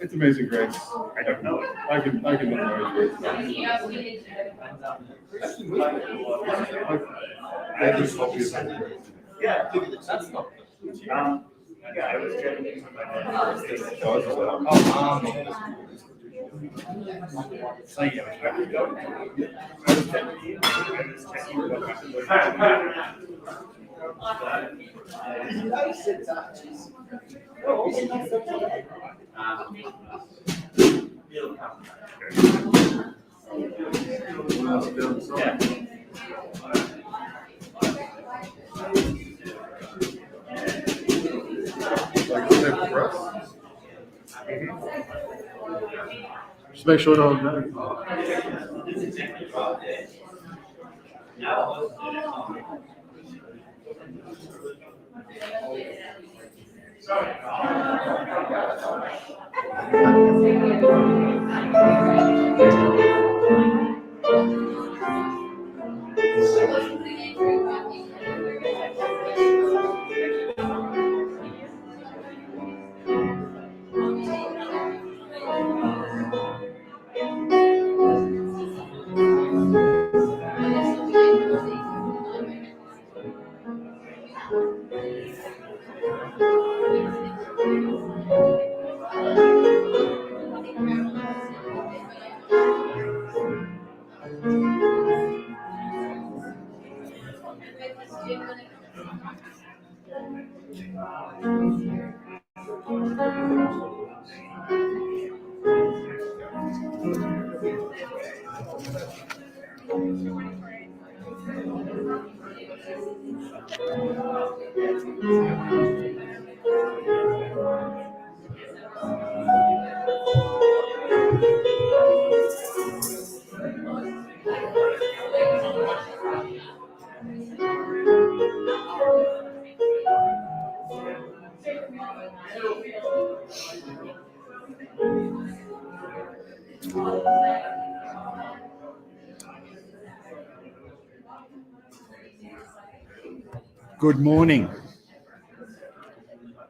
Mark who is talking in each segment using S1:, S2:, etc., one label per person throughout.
S1: It's Amazing Grace. I don't know it. I can memorize it. I just hope you
S2: Yeah, that's not. Yeah, I was checking. So yeah, I was going. I was checking what
S1: just make sure no one.
S3: Good morning.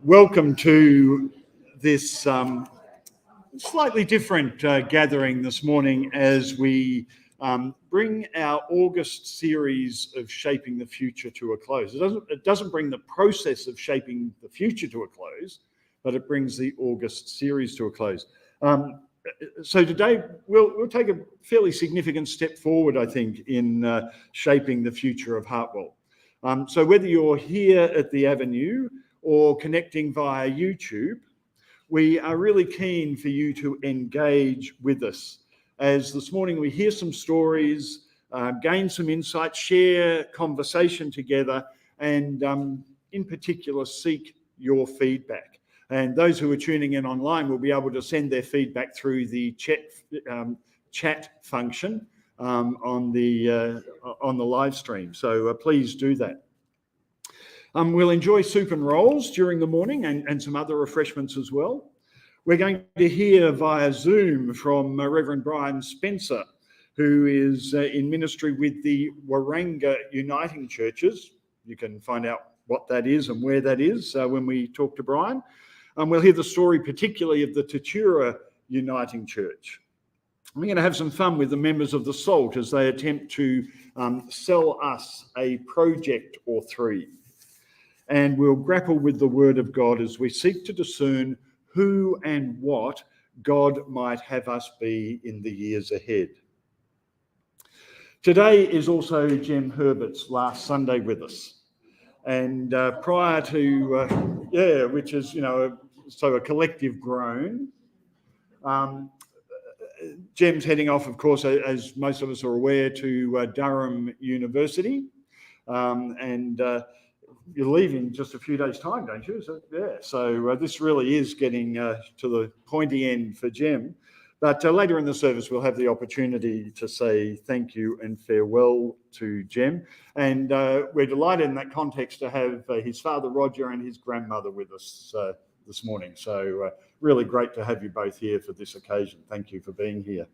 S3: Welcome to this slightly different gathering this morning as we bring our August series of Shaping the Future to a close. It doesn't bring the process of shaping the future to a close, but it brings the August series to a close. So today we'll take a fairly significant step forward, I think, in shaping the future of Heartwell. So whether you're here at the Avenue or connecting via YouTube, we are really keen for you to engage with us as this morning we hear some stories, gain some insight, share conversation together, and in particular seek your feedback. And those who are tuning in online will be able to send their feedback through the chat function on the live stream. So please do that. We'll enjoy soup and rolls during the morning and some other refreshments as well. We're going to hear via Zoom from Reverend Brian Spencer, who is in ministry with the Waranga Uniting Churches. You can find out what that is and where that is when we talk to Brian. We'll hear the story particularly of the Tatura Uniting Church. We're going to have some fun with the members of the SALT as they attempt to sell us a project or three. And we'll grapple with the Word of God as we seek to discern who and what God might have us be in the years ahead. Today is also Jem Herbert's last Sunday with us. And prior to, which is, a collective groan. Jem's heading off, of course, as most of us are aware, to Durham University. You leave in just a few days' time, don't you? So this really is getting to the pointy end for Jem. But later in the service, we'll have the opportunity to say thank you and farewell to Jem. And we're delighted in that context to have his father, Roger, and his grandmother with us this morning. So really great to have you both here for this occasion. Thank you for being here.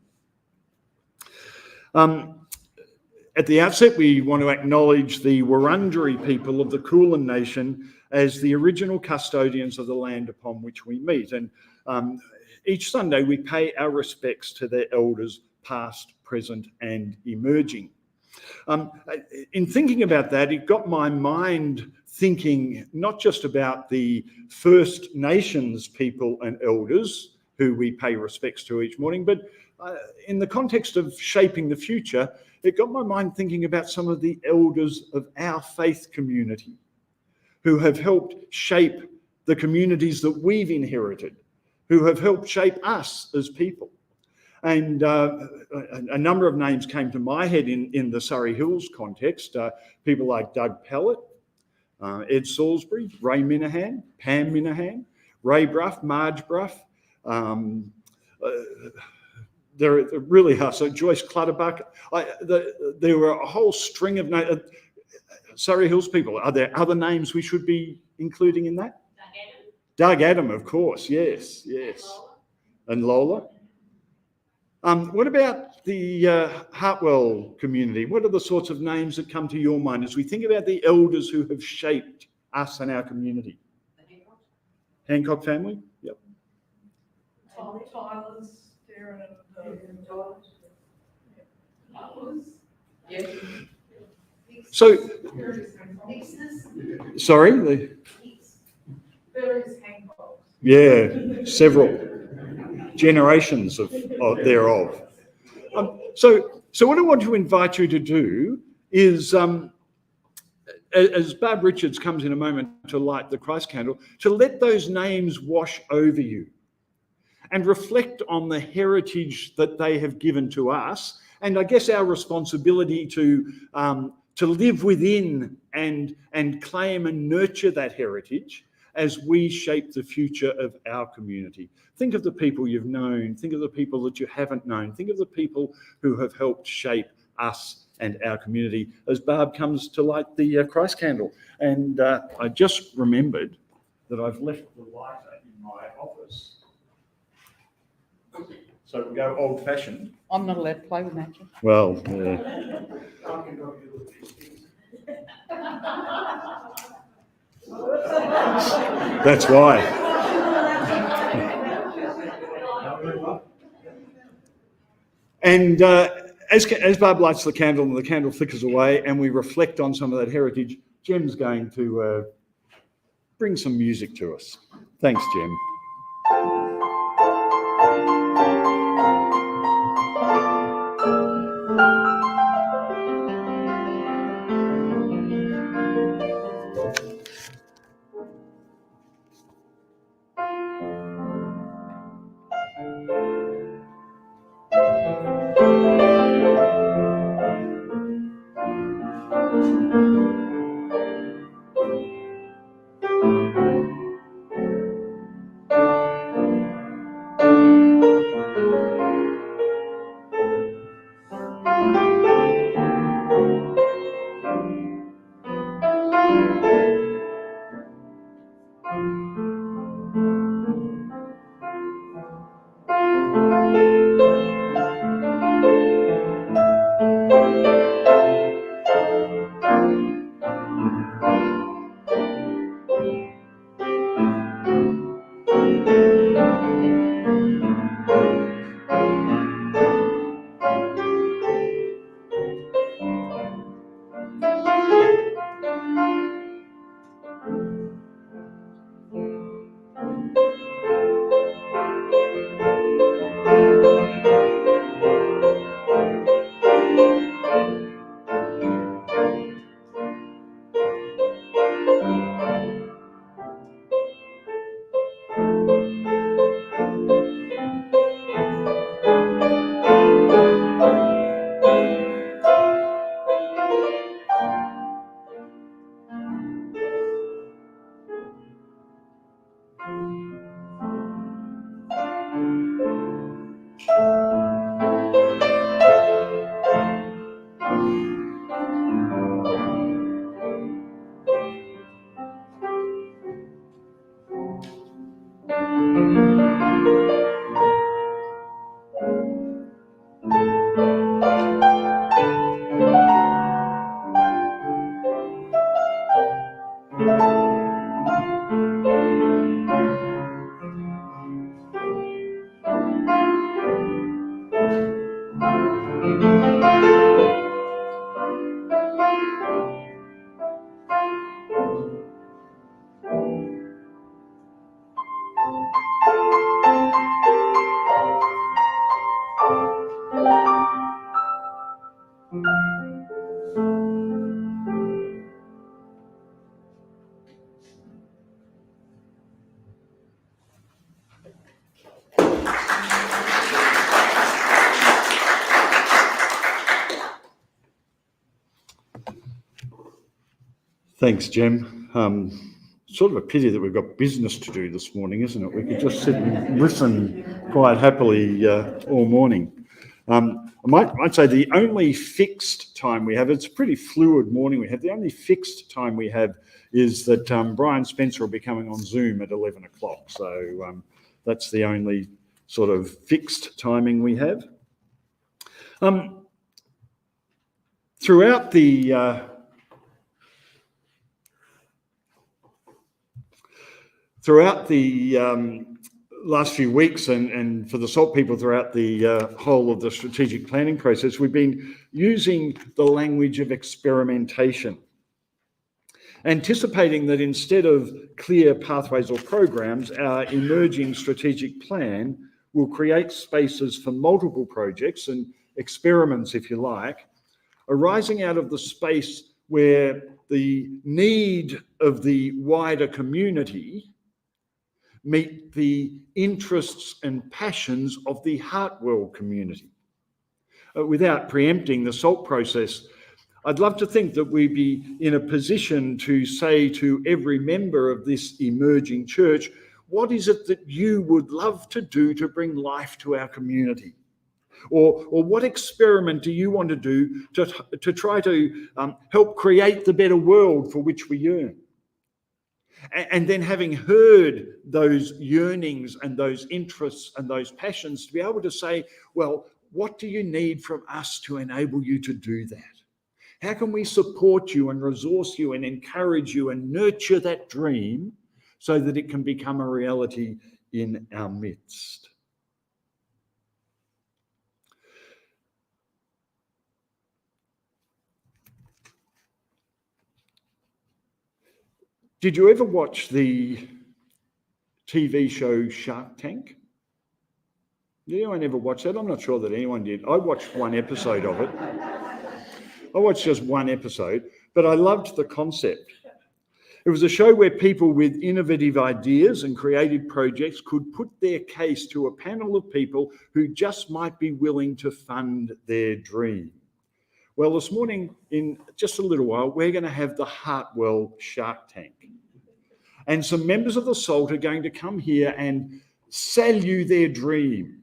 S3: At the outset, we want to acknowledge the Wurundjeri people of the Kulin Nation as the original custodians of the land upon which we meet. And each Sunday, we pay our respects to their elders, past, present, and emerging. In thinking about that, it got my mind thinking not just about the First Nations people and elders who we pay respects to each morning, but in the context of shaping the future, it got my mind thinking about some of the elders of our faith community who have helped shape the communities that we've inherited, who have helped shape us as people. And a number of names came to my head in the Surrey Hills context, people like Doug Pellett, Ed Salisbury, Ray Minahan, Pam Minahan, Ray Bruff, Marge Bruff, there really are. So Joyce Clutterbuck. There were a whole string of names. Surrey Hills people. Are there other names we should be including in that? Doug Adam, of course. Yes. And Lola. What about the Heartwell community? What are the sorts of names that come to your mind as we think about the elders who have shaped us and our community? Hancock family? Yep.
S4: Tyler's, Darren and
S3: So, sorry? Yeah, several generations of thereof. So what I want to invite you to do is, as Barb Richards comes in a moment to light the Christ candle, to let those names wash over you and reflect on the heritage that they have given to us, and I guess our responsibility to live within and claim and nurture that heritage as we shape the future of our community. Think of the people you've known, think of the people that you haven't known, think of the people who have helped shape us and our community as Barb comes to light the Christ candle. And I just remembered that I've left the lighter in my office. So we'll go old-fashioned.
S4: I'm not allowed to play with magic.
S3: Well, yeah. That's why. And as Barb lights the candle and the candle flickers away and we reflect on some of that heritage, Jem's going to bring some music to us. Thanks, Jem. Thanks, Jem. Sort of a pity that we've got business to do this morning, isn't it? We could just sit and listen quite happily all morning. I might say the only fixed time we have, it's a pretty fluid morning we have, the only fixed time we have is that Brian Spencer will be coming on Zoom at 11 o'clock. So that's the only sort of fixed timing we have. Throughout the last few weeks and for the SALT people throughout the whole of the strategic planning process, we've been using the language of experimentation, anticipating that instead of clear pathways or programs, our emerging strategic plan will create spaces for multiple projects and experiments, if you like, arising out of the space where the need of the wider community meet the interests and passions of the Heartwell community. Without preempting the SALT process, I'd love to think that we'd be in a position to say to every member of this emerging church, what is it that you would love to do to bring life to our community? Or what experiment do you want to do to try to help create the better world for which we yearn? And then having heard those yearnings and those interests and those passions, to be able to say, well, what do you need from us to enable you to do that? How can we support you and resource you and encourage you and nurture that dream so that it can become a reality in our midst? Did you ever watch the TV show Shark Tank? Did anyone ever watch that? I'm not sure that anyone did. I watched one episode of it. I watched just one episode, but I loved the concept. It was a show where people with innovative ideas and creative projects could put their case to a panel of people who just might be willing to fund their dream. Well, this morning, in just a little while, we're going to have the Heartwell Shark Tank. And some members of the SALT are going to come here and sell you their dream.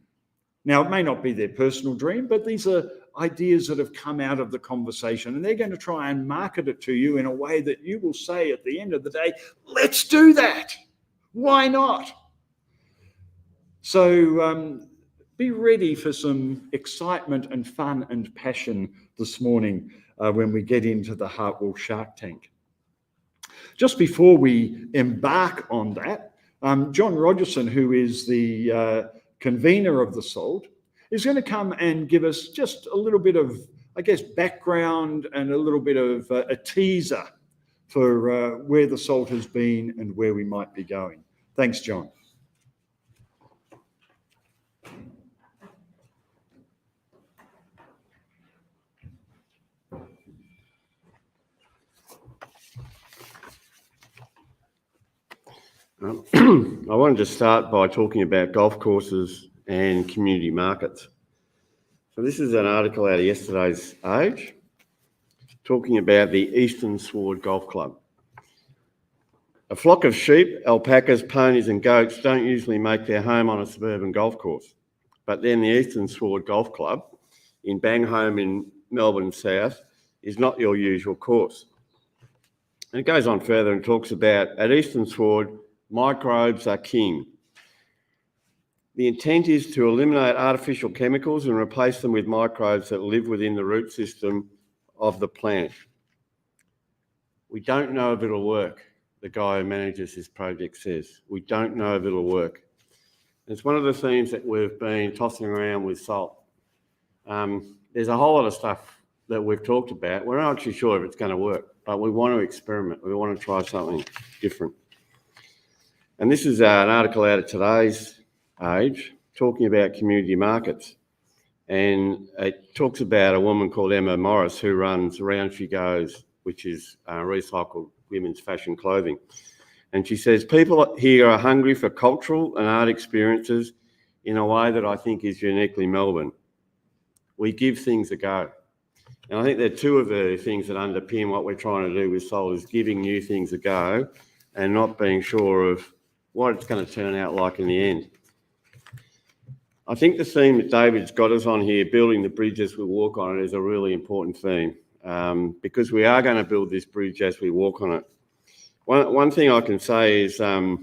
S3: Now, it may not be their personal dream, but these are ideas that have come out of the conversation, and they're going to try and market it to you in a way that you will say at the end of the day, let's do that. Why not? So be ready for some excitement and fun and passion this morning when we get into the Heartwell Shark Tank. Just before we embark on that, John Rogerson, who is the convener of the SALT, is going to come and give us just a little bit of, I guess, background and a little bit of a teaser for where the SALT has been and where we might be going. Thanks, John.
S5: I wanted to start by talking about golf courses and community markets. So this is an article out of yesterday's Age talking about the Eastern Sward Golf Club. A flock of sheep, alpacas, ponies and goats don't usually make their home on a suburban golf course. But then the Eastern Sward Golf Club in Bangholme in Melbourne South is not your usual course. And it goes on further and talks about, at Eastern Sward, microbes are king. The intent is to eliminate artificial chemicals and replace them with microbes that live within the root system of the plant. We don't know if it'll work, the guy who manages this project says. We don't know if it'll work. It's one of the themes that we've been tossing around with SALT. There's a whole lot of stuff that we've talked about. We're not actually sure if it's going to work, but we want to experiment. We want to try something different. And this is an article out of today's Age talking about community markets. And it talks about a woman called Emma Morris who runs Around She Goes, which is recycled women's fashion clothing. And she says, people here are hungry for cultural and art experiences in a way that I think is uniquely Melbourne. We give things a go. And I think they're two of the things that underpin what we're trying to do with SALT, is giving new things a go and not being sure of what it's going to turn out like in the end. I think the theme that David's got us on here, building the bridge as we walk on it, is a really important theme because we are going to build this bridge as we walk on it. One thing I can say is the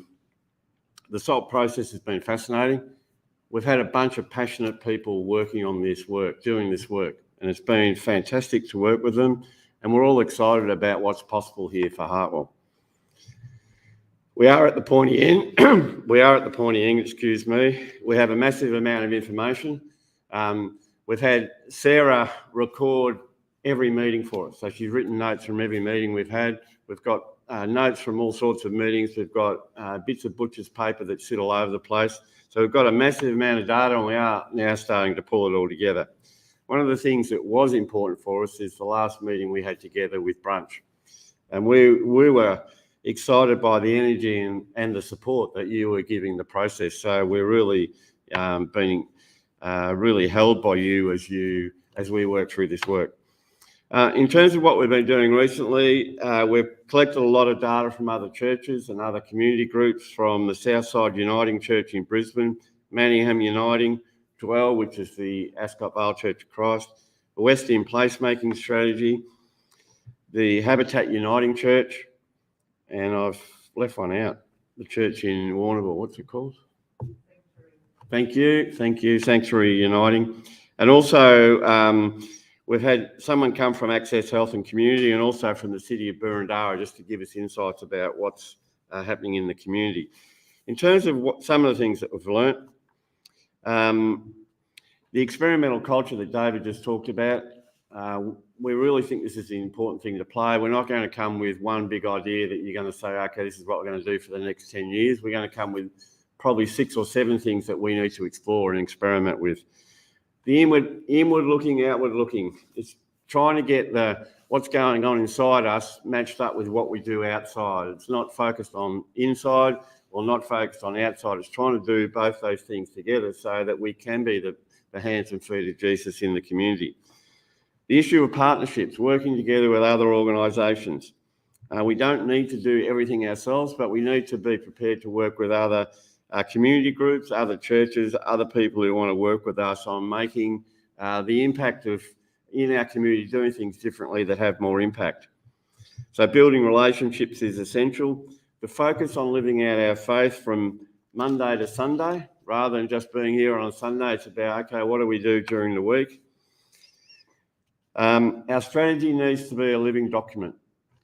S5: SALT process has been fascinating. We've had a bunch of passionate people working on this work, doing this work, and it's been fantastic to work with them, and we're all excited about what's possible here for Heartwell. We are at the pointy end. Excuse me. We have a massive amount of information. We've had Sarah record every meeting for us. So she's written notes from every meeting we've had. We've got notes from all sorts of meetings. We've got bits of butcher's paper that sit all over the place. So we've got a massive amount of data, and we are now starting to pull it all together. One of the things that was important for us is the last meeting we had together with Brunch. And we were excited by the energy and the support that you were giving the process. So we're really being really held by you as we work through this work. In terms of what we've been doing recently, we've collected a lot of data from other churches and other community groups, from the Southside Uniting Church in Brisbane, Manningham Uniting, Heartwell, which is the Ascot Vale Church of Christ, the West End Placemaking Strategy, the Habitat Uniting Church, and I've left one out, the church in Warrnambool. What's it called? Thank you. Sanctuary Uniting. And also we've had someone come from Access Health and Community, and also from the City of Burundara, just to give us insights about what's happening in the community. In terms of some of the things that we've learnt, the experimental culture that David just talked about, we're really really think this is an important thing to play. We're not going to come with one big idea that you're going to say, okay, this is what we're going to do for the next 10 years. We're going to come with probably 6 or 7 things that we need to explore and experiment with. The inward looking, outward looking. It's trying to get what's going on inside us matched up with what we do outside. It's not focused on inside or not focused on outside. It's trying to do both those things together so that we can be the hands and feet of Jesus in the community. The issue of partnerships, working together with other organisations. We don't need to do everything ourselves, but we need to be prepared to work with other community groups, other churches, other people who want to work with us on making the impact of in our community, doing things differently that have more impact. So building relationships is essential. The focus on living out our faith from Monday to Sunday, rather than just being here on a Sunday, it's about, okay, what do we do during the week? Our strategy needs to be a living document.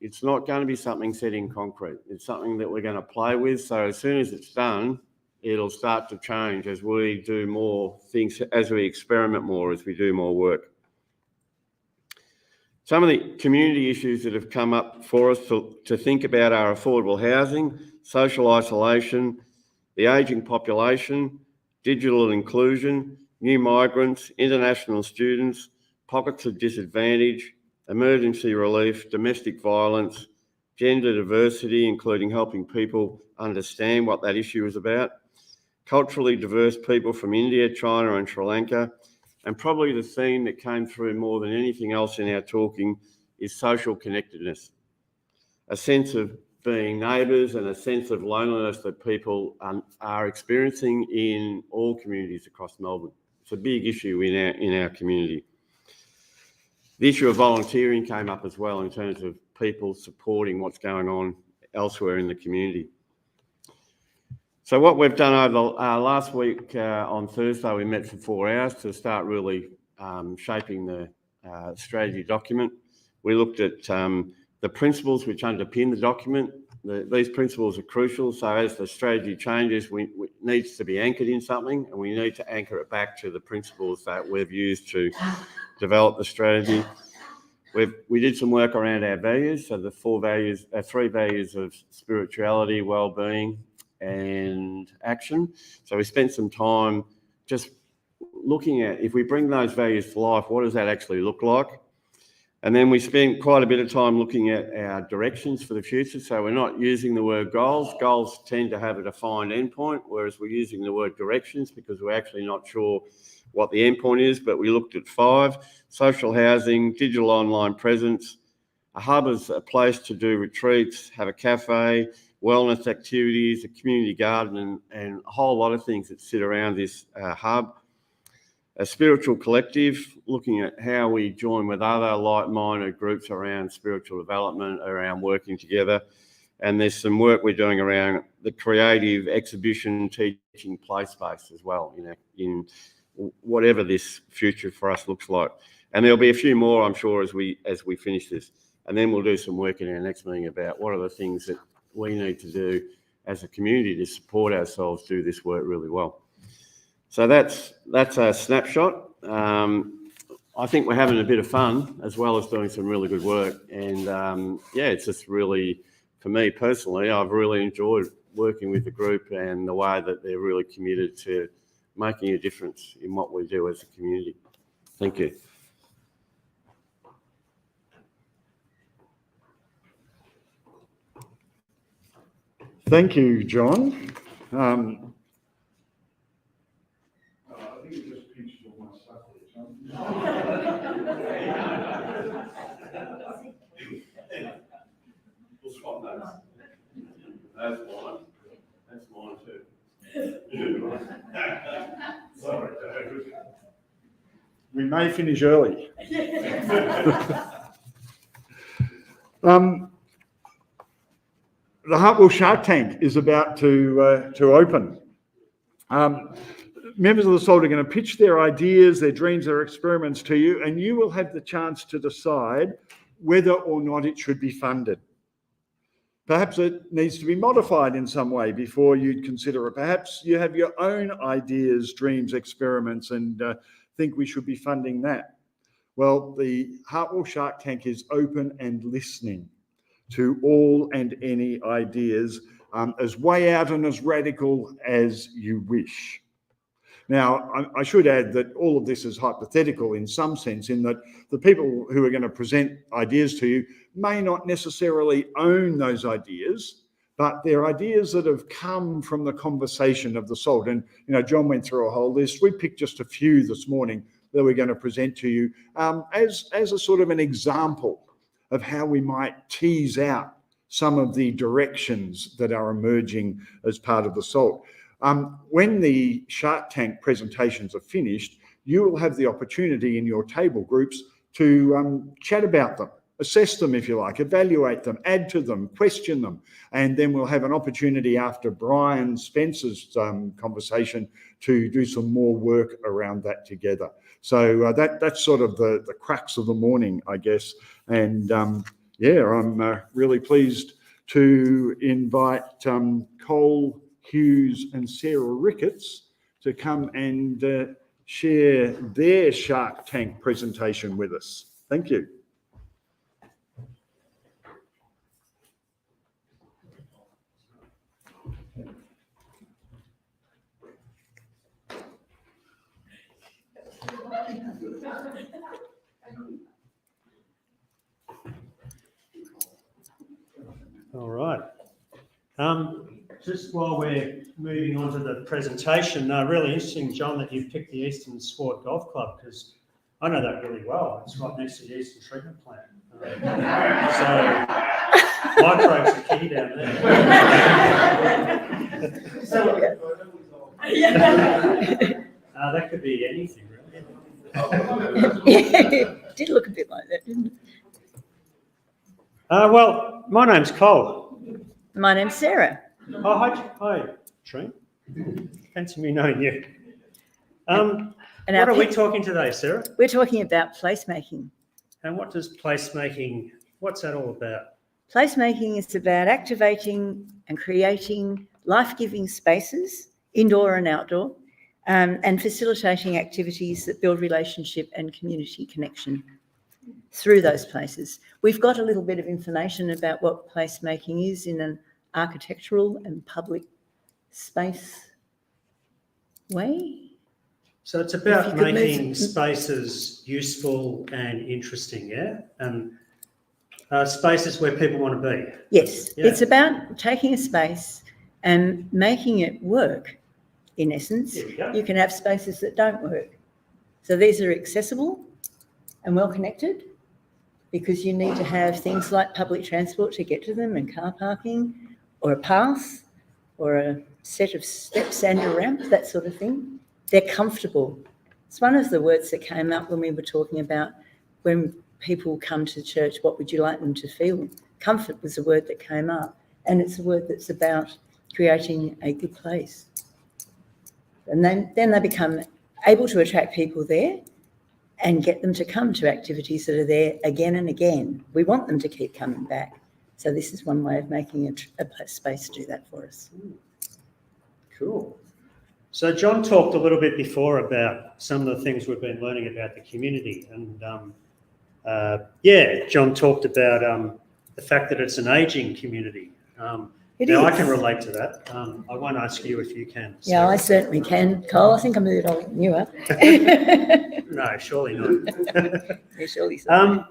S5: It's not going to be something set in concrete. It's something that we're going to play with. So as soon as it's done, it'll start to change as we do more things, as we experiment more, as we do more work. Some of the community issues that have come up for us to think about are affordable housing, social isolation, the ageing population, digital inclusion, new migrants, international students, pockets of disadvantage, emergency relief, domestic violence, gender diversity, including helping people understand what that issue is about, culturally diverse people from India, China and Sri Lanka, and probably the theme that came through more than anything else in our talking is social connectedness, a sense of being neighbours and a sense of loneliness that people are experiencing in all communities across Melbourne. It's a big issue in our community. The issue of volunteering came up as well in terms of people supporting what's going on elsewhere in the community. So what we've done over last week on Thursday, we met for 4 hours to start really shaping the strategy document. We looked at the principles which underpin the document. These principles are crucial. So as the strategy changes, it needs to be anchored in something, and we need to anchor it back to the principles that we've used to develop the strategy. We did some work around our values. So the 3 values of spirituality, well-being, and action. So we spent some time just looking at, if we bring those values to life, what does that actually look like? And then we spent quite a bit of time looking at our directions for the future. So we're not using the word goals. Goals tend to have a defined endpoint, whereas we're using the word directions because we're actually not sure what the endpoint is, but we looked at 5: social housing, digital online presence, a hub is a place to do retreats, have a cafe, wellness activities, a community garden, and a whole lot of things that sit around this hub. A spiritual collective, looking at how we join with other like-minded groups around spiritual development, around working together. And there's some work we're doing around the creative exhibition teaching play space as well, in whatever this future for us looks like. And there'll be a few more, I'm sure, as we finish this. And then we'll do some work in our next meeting about what are the things that we need to do as a community to support ourselves do this work really well. So that's a snapshot. I think we're having a bit of fun as well as doing some really good work. And it's just really, for me personally, I've really enjoyed working with the group and the way that they're really committed to making a difference in what we do as a community. Thank you.
S3: Thank you, John.
S1: I think you just pinched all my stuff there, We'll swap those. That's mine. That's mine too. Sorry, David.
S3: We may finish early. The Heartwell Shark Tank is about to open. Members of the SALT are going to pitch their ideas, their dreams, their experiments to you, and you will have the chance to decide whether or not it should be funded. Perhaps it needs to be modified in some way before you'd consider it. Perhaps you have your own ideas, dreams, experiments, and think we should be funding that. Well, the Heartwell Shark Tank is open and listening to all and any ideas, as way out and as radical as you wish. Now, I should add that all of this is hypothetical in some sense, in that the people who are going to present ideas to you may not necessarily own those ideas, but they're ideas that have come from the conversation of the soul. And, John went through a whole list. We picked just a few this morning that we're going to present to you as a sort of an example of how we might tease out some of the directions that are emerging as part of the soul. When the Shark Tank presentations are finished, you will have the opportunity in your table groups to chat about them, assess them if you like, evaluate them, add to them, question them, and then we'll have an opportunity after Brian Spencer's conversation to do some more work around that together. So that's sort of the crux of the morning, I guess. And I'm really pleased to invite Cole Hughes and Sarah Ricketts to come and share their Shark Tank presentation with us. Thank you.
S6: All right. Just while we're moving on to the presentation, really interesting, John, that you've picked the Eastern Sword Golf Club, because I know that really well. It's right next to the Eastern Treatment Plant. So microbes are key down there. That could be anything, really.
S4: It did look a bit like that, didn't it?
S6: Well, my name's Cole.
S4: My name's Sarah.
S6: Oh, hi, Trent. Fancy me knowing you.
S4: And
S6: what are we talking today, Sarah?
S4: We're talking about placemaking.
S6: And what does placemaking, what's that all about?
S4: Placemaking is about activating and creating life-giving spaces, indoor and outdoor, and facilitating activities that build relationship and community connection through those places. We've got a little bit of information about what placemaking is in an architectural and public space way.
S6: So it's about making spaces useful and interesting, yeah? And spaces where people want to be.
S4: Yes,
S6: Yeah.
S4: It's about taking a space and making it work, in essence. You can have spaces that don't work. So these are accessible and well connected, because you need to have things like public transport to get to them, and car parking, or a path, or a set of steps and a ramp, that sort of thing. They're comfortable. It's one of the words that came up when we were talking about when people come to church, what would you like them to feel? Comfort was a word that came up, and it's a word that's about creating a good place. And then they become able to attract people there and get them to come to activities that are there again and again. We want them to keep coming back. So this is one way of making a space to do that for us.
S6: Cool. So John talked a little bit before about some of the things we've been learning about the community. And John talked about the fact that it's an ageing community.
S4: It
S6: now,
S4: is.
S6: I can relate to that. I won't ask you if you can.
S4: Yeah,
S6: Sarah.
S4: I certainly can. Cole, I think I'm a bit older than you are.
S6: No, surely not.
S4: Yeah, surely so.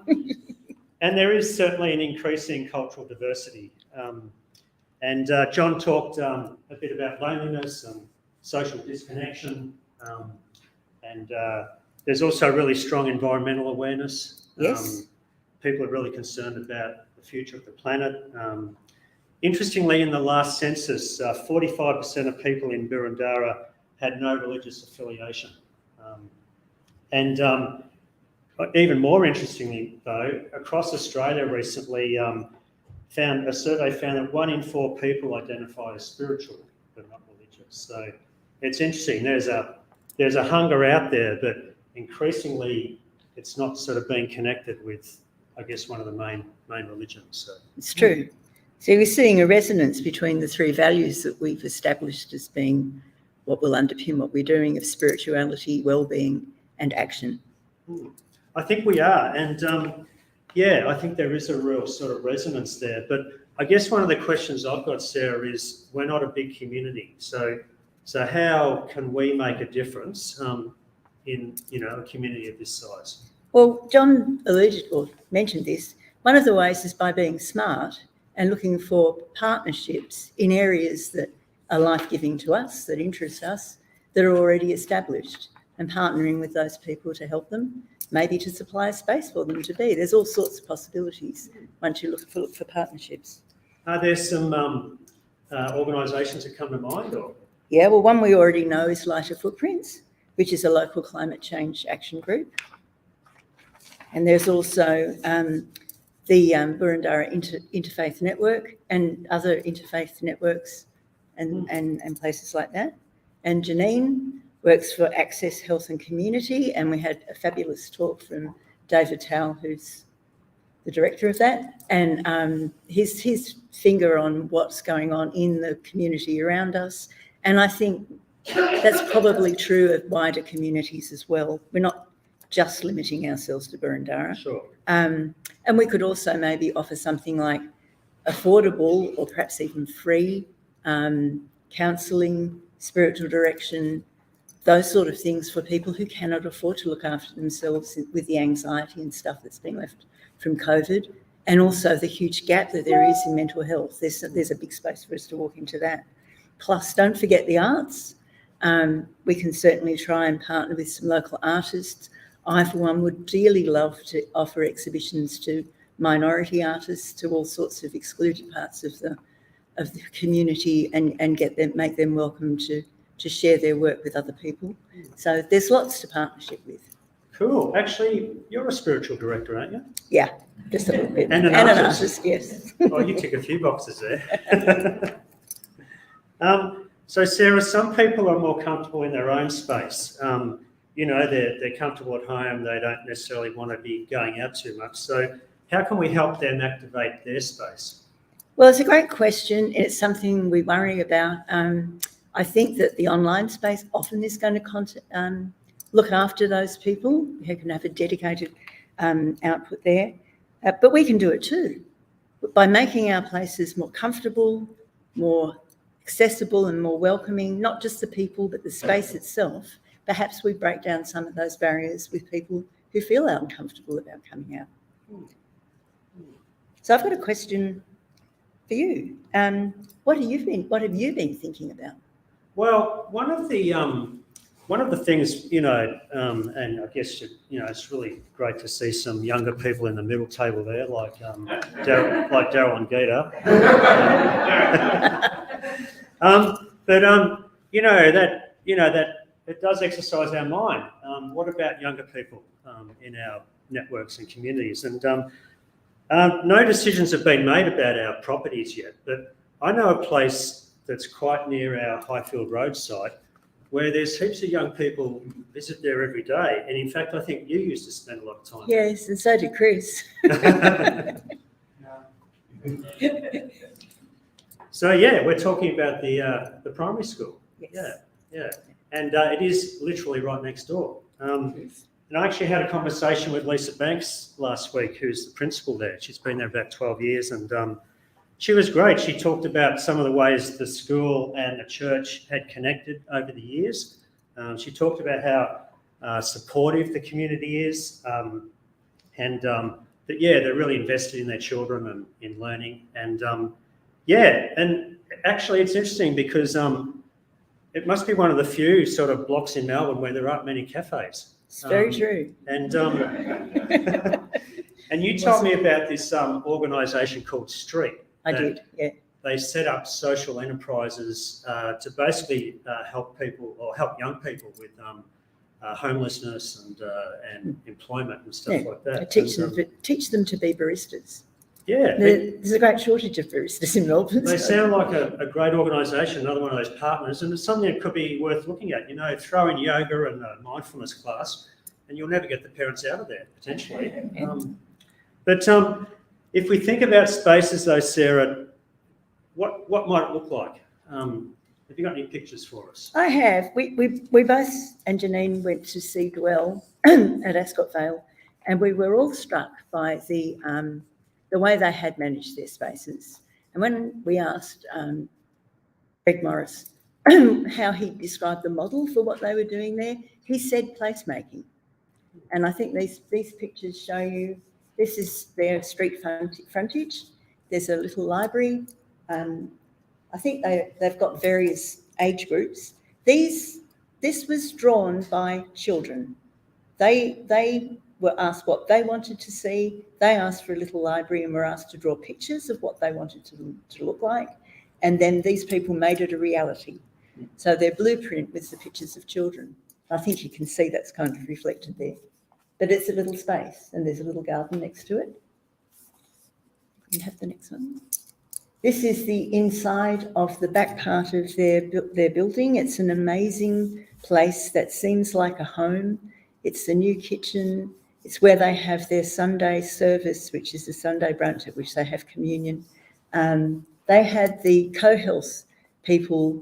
S6: And there is certainly an increasing cultural diversity. And John talked a bit about loneliness and social disconnection. And there's also really strong environmental awareness.
S4: Yes.
S6: People are really concerned about the future of the planet. Interestingly, in the last census, 45% of people in Boroondara had no religious affiliation. And even more interestingly, though, across Australia recently, a survey found that 1 in 4 people identify as spiritual but not religious. So it's interesting. There's a hunger out there, but increasingly it's not sort of being connected with, I guess, one of the main religions. So.
S4: It's true. So we're seeing a resonance between the 3 values that we've established as being what will underpin what we're doing of spirituality, well-being and action.
S6: I think we are. And yeah, I think there is a real sort of resonance there. But I guess one of the questions I've got, Sarah, is we're not a big community. So how can we make a difference in, a community of this size?
S4: Well, John alluded or mentioned this. One of the ways is by being smart and looking for partnerships in areas that are life-giving to us, that interest us, that are already established, and partnering with those people to help them, maybe to supply a space for them to be. There's all sorts of possibilities once you look for partnerships.
S6: Are there some organisations that come to mind? Or?
S4: Yeah, well, one we already know is Lighter Footprints, which is a local climate change action group. And there's also the Burundara Interfaith Network and other interfaith networks and places like that. And Janine works for Access, Health and Community, and we had a fabulous talk from David Towell, who's the director of that, and his finger on what's going on in the community around us. And I think that's probably true of wider communities as well. We're not just limiting ourselves to Burundara.
S6: Sure.
S4: And we could also maybe offer something like affordable or perhaps even free counselling, spiritual direction, those sort of things for people who cannot afford to look after themselves with the anxiety and stuff that's been left from COVID, and also the huge gap that there is in mental health. There's a big space for us to walk into that. Plus, don't forget the arts. We can certainly try and partner with some local artists. I, for one, would dearly love to offer exhibitions to minority artists, to all sorts of excluded parts of the community, and make them welcome to share their work with other people. So there's lots to partnership with.
S6: Cool. Actually, you're a spiritual director, aren't you?
S4: Yeah, just a little bit.
S6: And an artist.
S4: Yes.
S6: Oh, you tick a few boxes there. So, Sarah, some people are more comfortable in their own space. They're comfortable at home. They don't necessarily want to be going out too much. So how can we help them activate their space?
S4: Well, it's a great question. It's something we worry about. I think that the online space often is going to look after those people who can have a dedicated output there. But we can do it too, by making our places more comfortable, more accessible and more welcoming, not just the people, but the space itself. Perhaps we break down some of those barriers with people who feel uncomfortable about coming out. So I've got a question for you. What have you been thinking about?
S6: Well, one of the things, and I guess it's really great to see some younger people in the middle table there, like Daryl and Gita. That it does exercise our mind. What about younger people in our networks and communities? And no decisions have been made about our properties yet, but I know a place that's quite near our Highfield Road site where there's heaps of young people visit there every day. And in fact, I think you used to spend a lot of time there.
S4: Yes, and so did Chris. So
S6: yeah, we're talking about the primary school.
S4: Yes.
S6: Yeah. And it is literally right next door. And I actually had a conversation with Lisa Banks last week, who's the principal there. She's been there about 12 years, and she was great. She talked about some of the ways the school and the church had connected over the years. She talked about how supportive the community is, and that, they're really invested in their children and in learning. And and actually it's interesting because it must be one of the few sort of blocks in Melbourne where there aren't many cafes.
S4: It's very true.
S6: And and you told me about this organisation called Street.
S4: I did, yeah.
S6: They set up social enterprises to basically help people or help young people with homelessness and employment and stuff like that.
S4: I teach them to be baristas.
S6: Yeah.
S4: There's a great shortage of baristas in Melbourne.
S6: They sound like a great organisation, another one of those partners, and it's something that could be worth looking at. Throw in yoga and a mindfulness class, and you'll never get the parents out of there, potentially. But if we think about spaces, though, Sarah, what might it look like? Have you got any pictures for us?
S4: I have. We both, and Janine went to see Dwell at Ascot Vale, And we were all struck by the way they had managed their spaces. And when we asked Greg Morris how he described the model for what they were doing there, he said placemaking. And I think these pictures show you, this is their street frontage. There's a little library. I think they've got various age groups. This was drawn by children. They were asked what they wanted to see. They asked for a little library and were asked to draw pictures of what they wanted to look like. And then these people made it a reality. So their blueprint was the pictures of children. I think you can see that's kind of reflected there. But it's a little space and there's a little garden next to it. You can have the next one. This is the inside of the back part of their building. It's an amazing place that seems like a home. It's the new kitchen. It's where they have their Sunday service, which is the Sunday brunch at which they have communion. They had the co-health people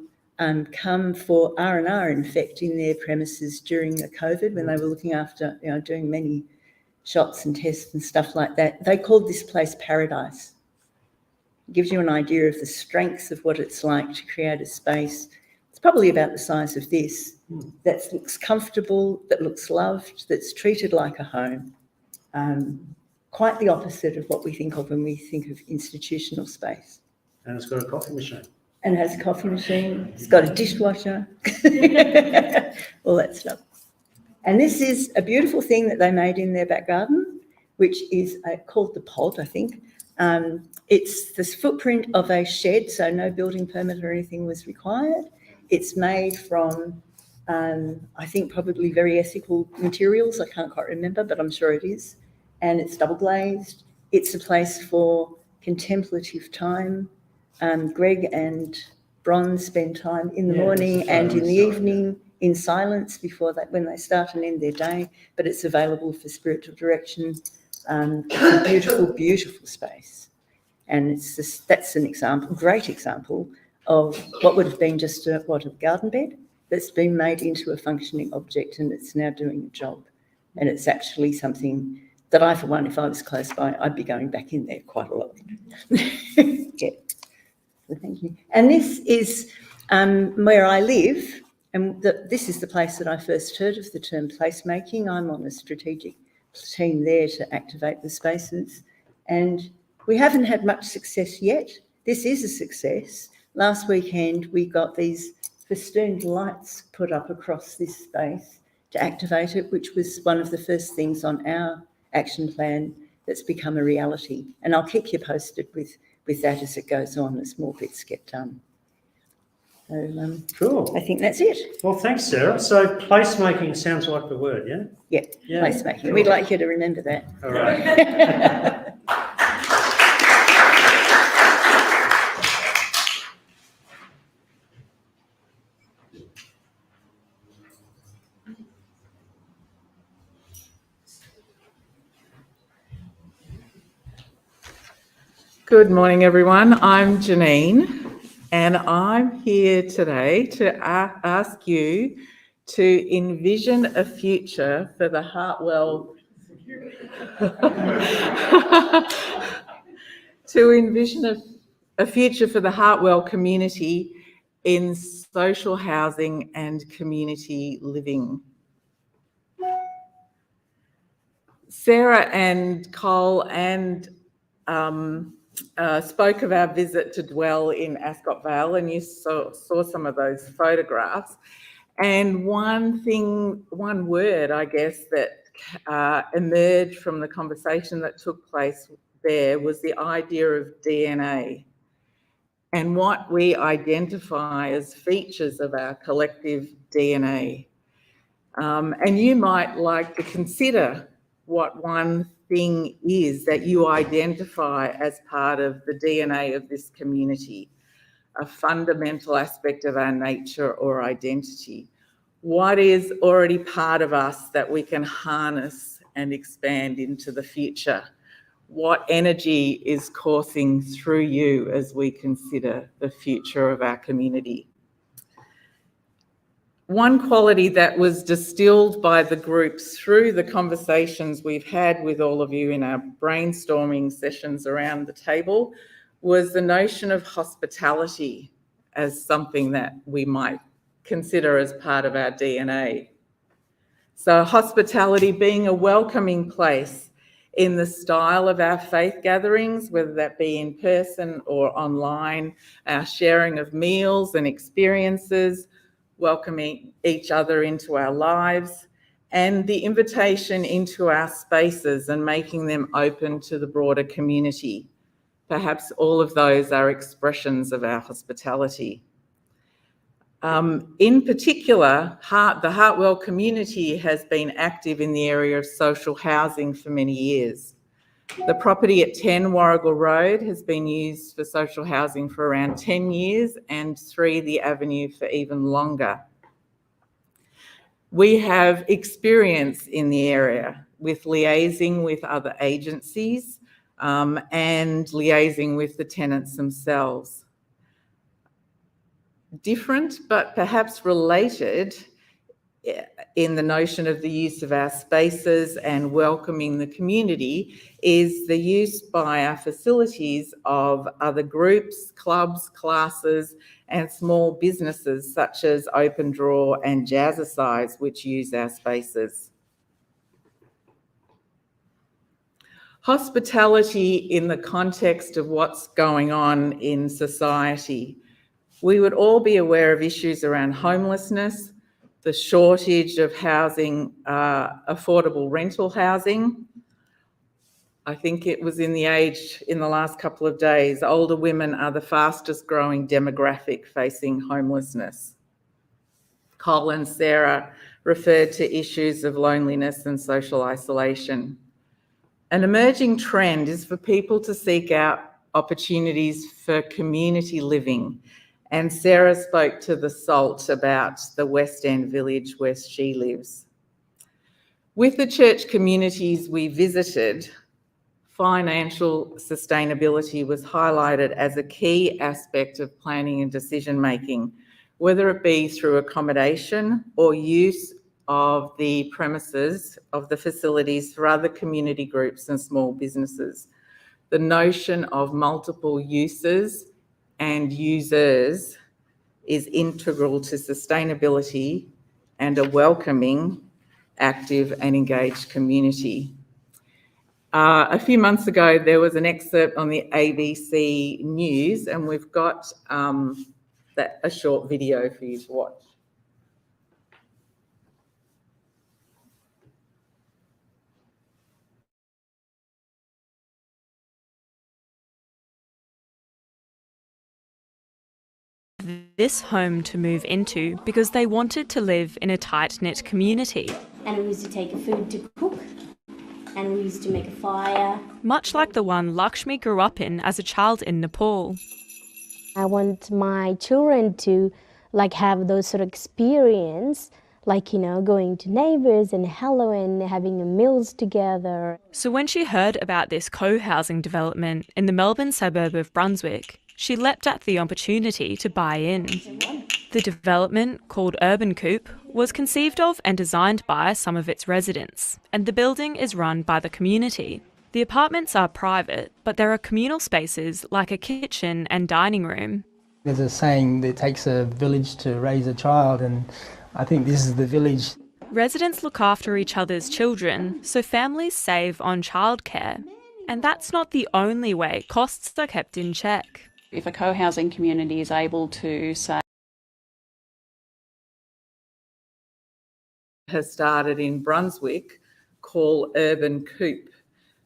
S4: come for R&R, in fact, in their premises during the COVID when they were looking after, doing many shots and tests and stuff like that. They called this place paradise. It gives you an idea of the strength of what it's like to create a space. It's probably about the size of this, that looks comfortable, that looks loved, that's treated like a home. Quite the opposite of what we think of when we think of institutional space.
S6: And it's got a coffee machine.
S4: And it has a coffee machine. It's got a dishwasher, all that stuff. And this is a beautiful thing that they made in their back garden, which is called the pod, I think. It's this footprint of a shed, so no building permit or anything was required. It's made from, I think, probably very ethical materials. I can't quite remember, but I'm sure it is. And it's double glazed. It's a place for contemplative time. Greg and Bron spend time in the morning and in the evening in silence before that, when they start and end their day, but it's available for spiritual direction. It's a beautiful, beautiful space. And that's an example, great example of what would have been just a garden bed that's been made into a functioning object, and it's now doing a job. And it's actually something that I, for one, if I was close by, I'd be going back in there quite a lot. Yeah. So thank you. And this is where I live, and this is the place that I first heard of the term placemaking. I'm on a strategic team there to activate the spaces, and we haven't had much success yet. This is a success. Last weekend, we got these festooned lights put up across this space to activate it, which was one of the first things on our action plan that's become a reality. And I'll keep you posted with that as it goes on, as more bits get done. So
S6: Cool.
S4: I think that's it.
S6: Well, thanks, Sarah. So placemaking sounds like the word, yeah?
S4: Yeah, placemaking.
S6: Cool.
S4: We'd like you to remember that.
S6: All right.
S7: Good morning, everyone. I'm Janine, and I'm here today to ask you to envision a future for the Heartwell, to envision a future for the Heartwell community in social housing and community living. Sarah and Cole and spoke of our visit to dwell in Ascot Vale, and you saw some of those photographs. And one word, I guess, that emerged from the conversation that took place there was the idea of DNA and what we identify as features of our collective DNA. And you might like to consider what one thing is that you identify as part of the DNA of this community, a fundamental aspect of our nature or identity. What is already part of us that we can harness and expand into the future? What energy is coursing through you as we consider the future of our community? One quality that was distilled by the groups through the conversations we've had with all of you in our brainstorming sessions around the table was the notion of hospitality as something that we might consider as part of our DNA. So hospitality being a welcoming place in the style of our faith gatherings, whether that be in person or online, our sharing of meals and experiences, welcoming each other into our lives, and the invitation into our spaces and making them open to the broader community. Perhaps all of those are expressions of our hospitality. In particular, the Heartwell community has been active in the area of social housing for many years. The property at 10 Warrigal Road has been used for social housing for around 10 years, and 3 The Avenue for even longer. We have experience in the area with liaising with other agencies and liaising with the tenants themselves. Different, but perhaps related in the notion of the use of our spaces and welcoming the community is the use by our facilities of other groups, clubs, classes, and small businesses such as Open Draw and Jazzercise, which use our spaces. Hospitality in the context of what's going on in society. We would all be aware of issues around homelessness, the shortage of housing, affordable rental housing. I think it was in the last couple of days, older women are the fastest growing demographic facing homelessness. Cole and Sarah referred to issues of loneliness and social isolation. An emerging trend is for people to seek out opportunities for community living. And Sarah spoke to the SALT about the West End village where she lives. With the church communities we visited, financial sustainability was highlighted as a key aspect of planning and decision making, whether it be through accommodation or use of the premises of the facilities for other community groups and small businesses. The notion of multiple uses and users is integral to sustainability and a welcoming, active and engaged community. A few months ago, there was an excerpt on the ABC News, and we've got a short video for you to watch.
S8: This home to move into because they wanted to live in a tight-knit community.
S9: And we used to take food to cook, and we used to make a fire.
S8: Much like the one Lakshmi grew up in as a child in Nepal.
S9: I want my children to have those sort of experience, going to neighbours and hello and having meals together.
S8: So when she heard about this co-housing development in the Melbourne suburb of Brunswick, she leapt at the opportunity to buy in. The development, called Urban Coop, was conceived of and designed by some of its residents, and the building is run by the community. The apartments are private, but there are communal spaces like a kitchen and dining room.
S10: There's a saying that it takes a village to raise a child, and I think this is the village.
S8: Residents look after each other's children, so families save on childcare. And that's not the only way costs are kept in check.
S11: If a co-housing community is able to say
S7: has started in Brunswick called Urban Coop.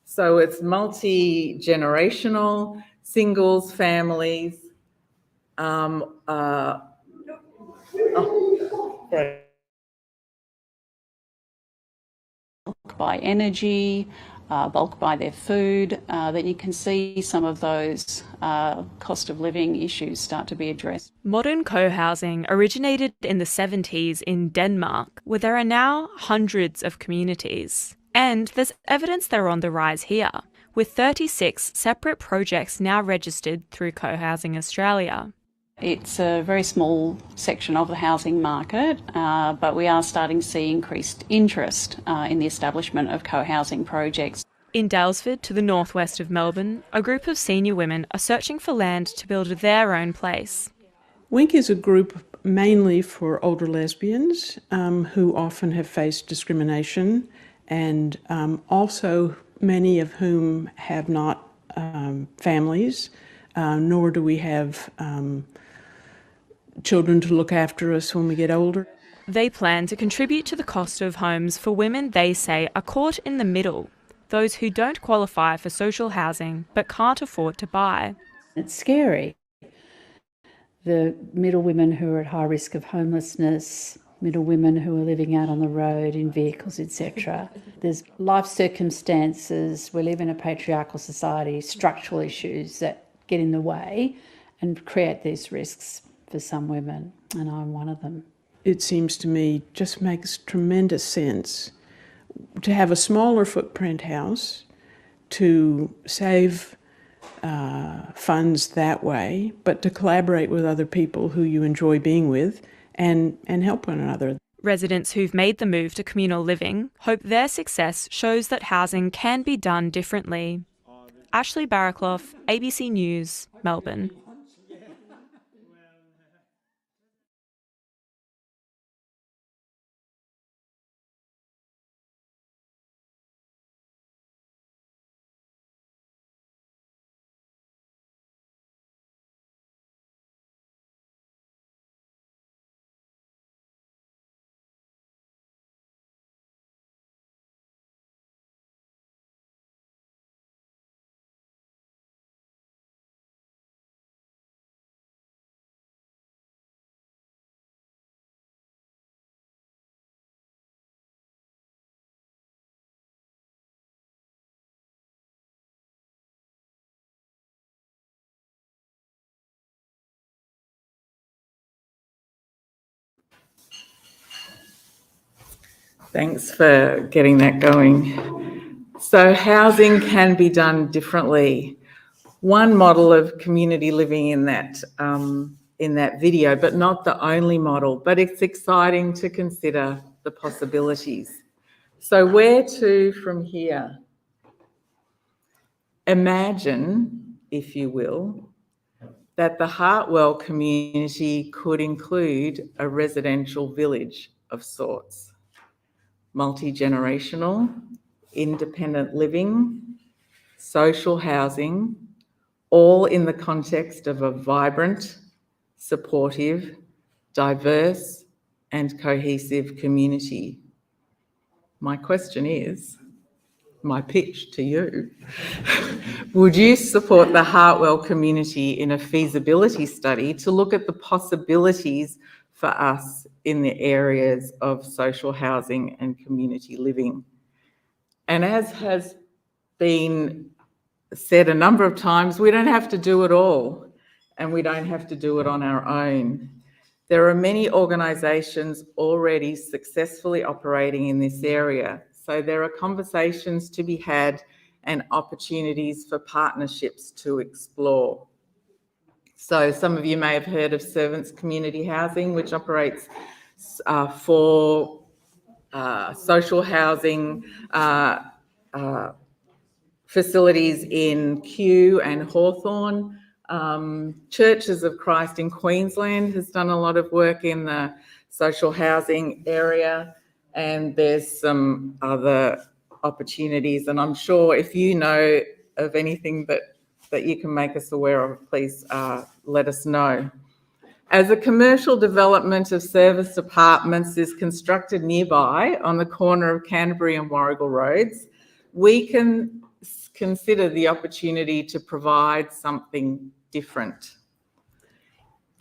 S7: So it's multi-generational, singles, families.
S11: by energy, bulk by their food, then you can see some of those cost of living issues start to be addressed.
S8: Modern co-housing originated in the 70s in Denmark, where there are now hundreds of communities. And there's evidence they're on the rise here, with 36 separate projects now registered through Co-Housing Australia.
S11: It's a very small section of the housing market, but we are starting to see increased interest in the establishment of co-housing projects.
S8: In Dalesford, to the northwest of Melbourne, a group of senior women are searching for land to build their own place.
S12: WINK is a group mainly for older lesbians who often have faced discrimination, and also many of whom have not families, nor do we have children to look after us when we get older.
S8: They plan to contribute to the cost of homes for women they say are caught in the middle, those who don't qualify for social housing but can't afford to buy.
S13: It's scary. The middle women who are at high risk of homelessness, middle women who are living out on the road in vehicles, etc. There's life circumstances, we live in a patriarchal society, structural issues that get in the way and create these risks for some women, and I'm one of them.
S12: It seems to me just makes tremendous sense to have a smaller footprint house, to save funds that way, but to collaborate with other people who you enjoy being with and help one another.
S8: Residents who've made the move to communal living hope their success shows that housing can be done differently. Ashley Barraclough, ABC News, Melbourne.
S7: Thanks for getting that going. So housing can be done differently. One model of community living in that video, but not the only model, but it's exciting to consider the possibilities. So where to from here? Imagine, if you will, that the Heartwell community could include a residential village of sorts. Multi-generational, independent living, social housing, all in the context of a vibrant, supportive, diverse, and cohesive community. My question is, my pitch to you, would you support the Heartwell community in a feasibility study to look at the possibilities for us in the areas of social housing and community living? And as has been said a number of times, we don't have to do it all, and we don't have to do it on our own. There are many organisations already successfully operating in this area, so there are conversations to be had and opportunities for partnerships to explore. So some of you may have heard of Servants Community Housing, which operates for social housing facilities in Kew and Hawthorn. Churches of Christ in Queensland has done a lot of work in the social housing area, and there's some other opportunities. And I'm sure if you know of anything that you can make us aware of, please let us know. As a commercial development of service apartments is constructed nearby on the corner of Canterbury and Warrigal Roads, we can consider the opportunity to provide something different.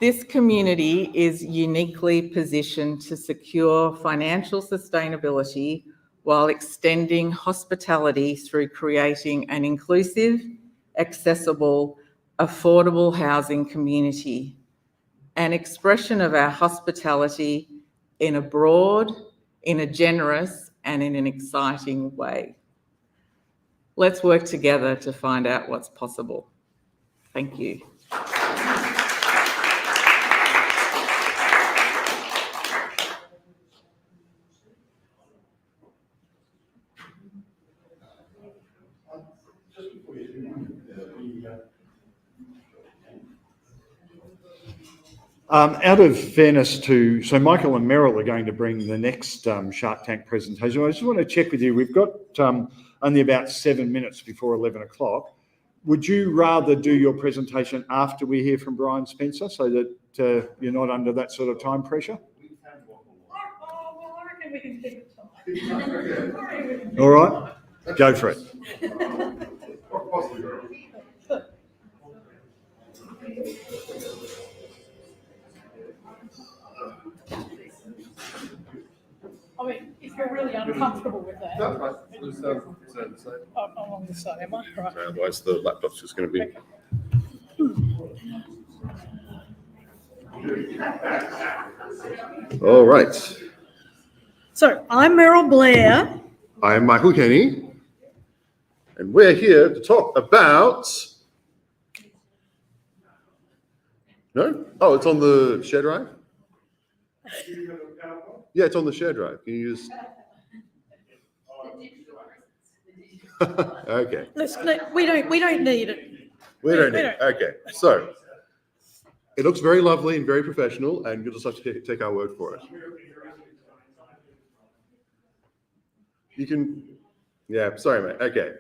S7: This community is uniquely positioned to secure financial sustainability while extending hospitality through creating an inclusive, accessible, affordable housing community, an expression of our hospitality in a broad, in a generous, and in an exciting way. Let's work together to find out what's possible. Thank you.
S3: Out of fairness so Michael and Meryl are going to bring the next Shark Tank presentation. I just want to check with you. We've got only about 7 minutes before 11 o'clock. Would you rather do your presentation after we hear from Brian Spencer so that you're not under that sort of time pressure? All right, go for it.
S14: I mean, if you're really uncomfortable with that.
S1: That's right.
S14: I'm on this side, am I? Right.
S1: Otherwise, the laptop's just going to be. All right.
S14: So I'm Meryl Blair.
S1: I'm Michael Kenny, and we're here to talk about. No? Oh, it's on the share drive? Yeah, it's on the share drive. Can you just. Okay.
S14: We don't need it.
S1: We don't need it. Okay. So it looks very lovely and very professional, and you'll just have to take our word for it. You can. Yeah, sorry, mate. Okay.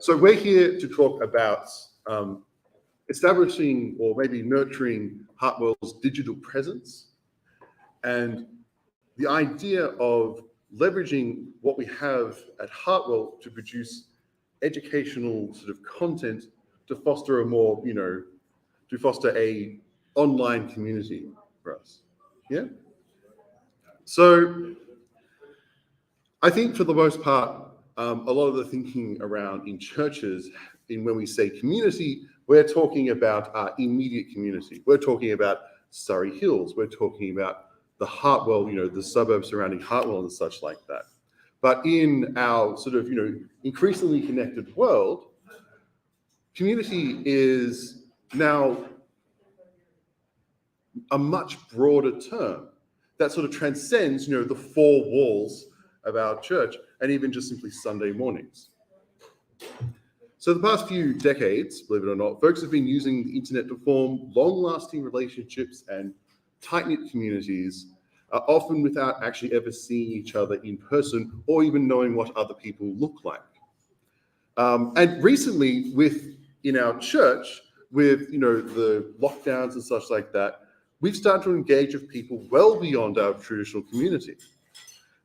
S1: So we're here to talk about establishing or maybe nurturing Heartwell's digital presence and the idea of leveraging what we have at Heartwell to produce educational sort of content to foster a more, to foster a online community for us. Yeah. So I think for the most part, a lot of the thinking around in churches, when we say community, we're talking about our immediate community. We're talking about Surrey Hills. We're talking about the Heartwell, the suburbs surrounding Heartwell and such like that. But in our sort of, increasingly connected world, community is now a much broader term that sort of transcends, the four walls of our church and even just simply Sunday mornings. So the past few decades, believe it or not, folks have been using the internet to form long-lasting relationships and tight-knit communities, often without actually ever seeing each other in person or even knowing what other people look like. And recently, in our church, with the lockdowns and such like that, we've started to engage with people well beyond our traditional community.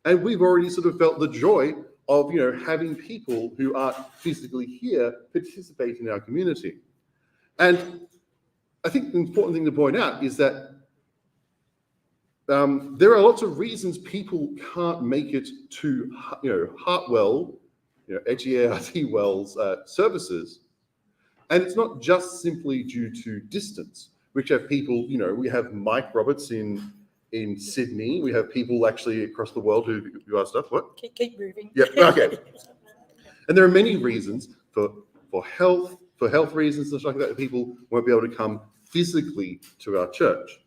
S1: And we've already sort of felt the joy of having people who aren't physically here participate in our community. And I think the important thing to point out is that there are lots of reasons people can't make it to Heartwell, H-E-A-R-T-Well's services. And it's not just simply due to distance, which have people, we have Mike Roberts in Sydney. We have people actually across the world who do our stuff. What?
S14: Keep moving.
S1: Yeah. Okay. And there are many reasons for health reasons and stuff like that people won't be able to come physically to our church.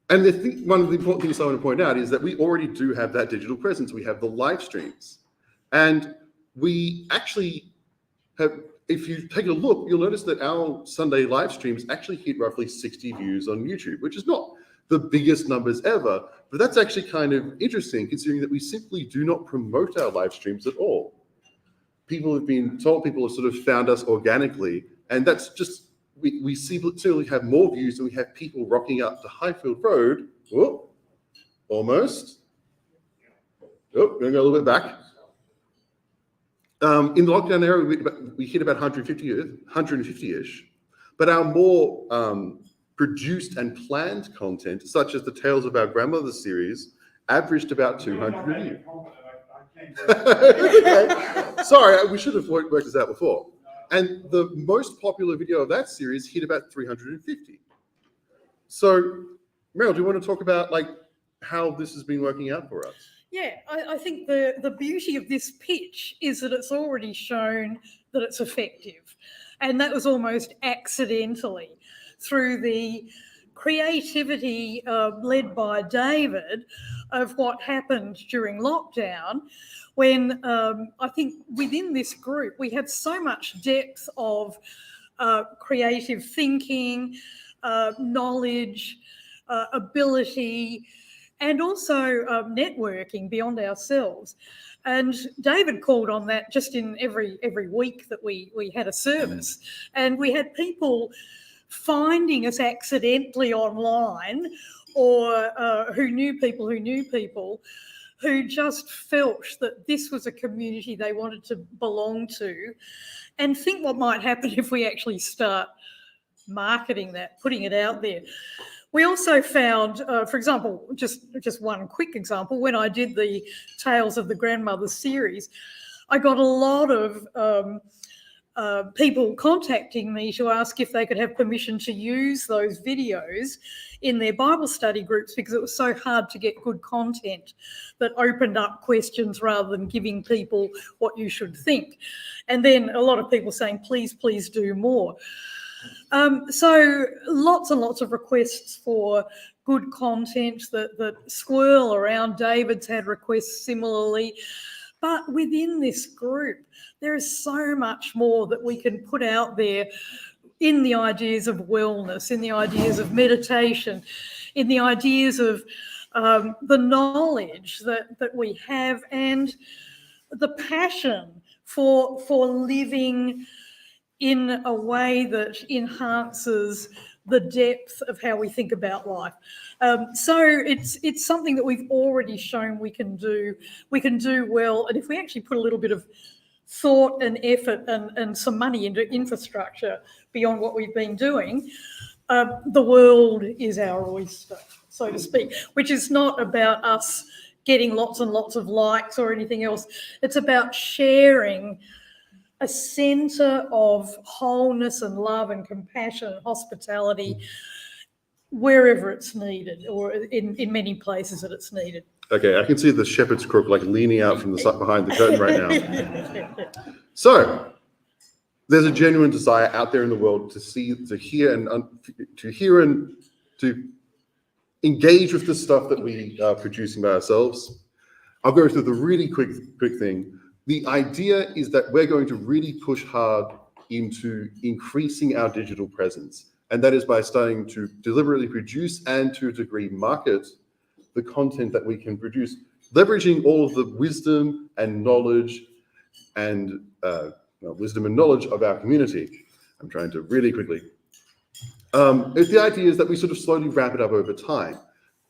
S1: And one of the important things I want to point out is that we already do have that digital presence. We have the live streams, and we actually have. If you take a look, you'll notice that our Sunday live streams actually hit roughly 60 views on YouTube, which is not the biggest numbers ever, but that's actually kind of interesting considering that we simply do not promote our live streams at all. People have sort of found us organically, and that's just, we certainly have more views than we have people rocking up to Highfield Road. Whoop, almost. Oh, going to go a little bit back. In the lockdown era, we hit about 150-ish, but our more produced and planned content, such as the Tales of Our Grandmother series, averaged about 200 views. Okay. Sorry, we should have worked this out before. And the most popular video of that series hit about 350. So, Meryl, do you want to talk about how this has been working out for us?
S14: Yeah, I think the beauty of this pitch is that it's already shown that it's effective. And that was almost accidentally through the creativity led by David of what happened during lockdown when I think within this group we had so much depth of creative thinking, knowledge, ability, and also networking beyond ourselves. And David called on that just in every week that we had a service. And we had people finding us accidentally online, or who knew people who just felt that this was a community they wanted to belong to, and think what might happen if we actually start marketing that, putting it out there. We also found, for example, just one quick example, when I did the Tales of the Grandmother series, I got a lot of people contacting me to ask if they could have permission to use those videos in their Bible study groups, because it was so hard to get good content that opened up questions rather than giving people what you should think. And then a lot of people saying, please, please do more. So lots and lots of requests for good content that swirl around. David's had requests similarly. But within this group, there is so much more that we can put out there in the ideas of wellness, in the ideas of meditation, in the ideas of the knowledge that we have, and the passion for living in a way that enhances the depth of how we think about life. So it's something that we've already shown we can do well. And if we actually put a little bit of thought and effort and some money into infrastructure beyond what we've been doing, the world is our oyster, so to speak, which is not about us getting lots and lots of likes or anything else. It's about sharing a centre of wholeness and love and compassion and hospitality wherever it's needed, or in many places that it's needed.
S1: Okay, I can see the shepherd's crook like leaning out from the side behind the curtain right now. So there's a genuine desire out there in the world to see, to hear and to engage with the stuff that we are producing by ourselves. I'll go through the really quick thing. The idea is that we're going to really push hard into increasing our digital presence. And that is by starting to deliberately produce and to a degree market the content that we can produce, leveraging all of the wisdom and knowledge of our community. I'm trying to really quickly. The idea is that we sort of slowly wrap it up over time.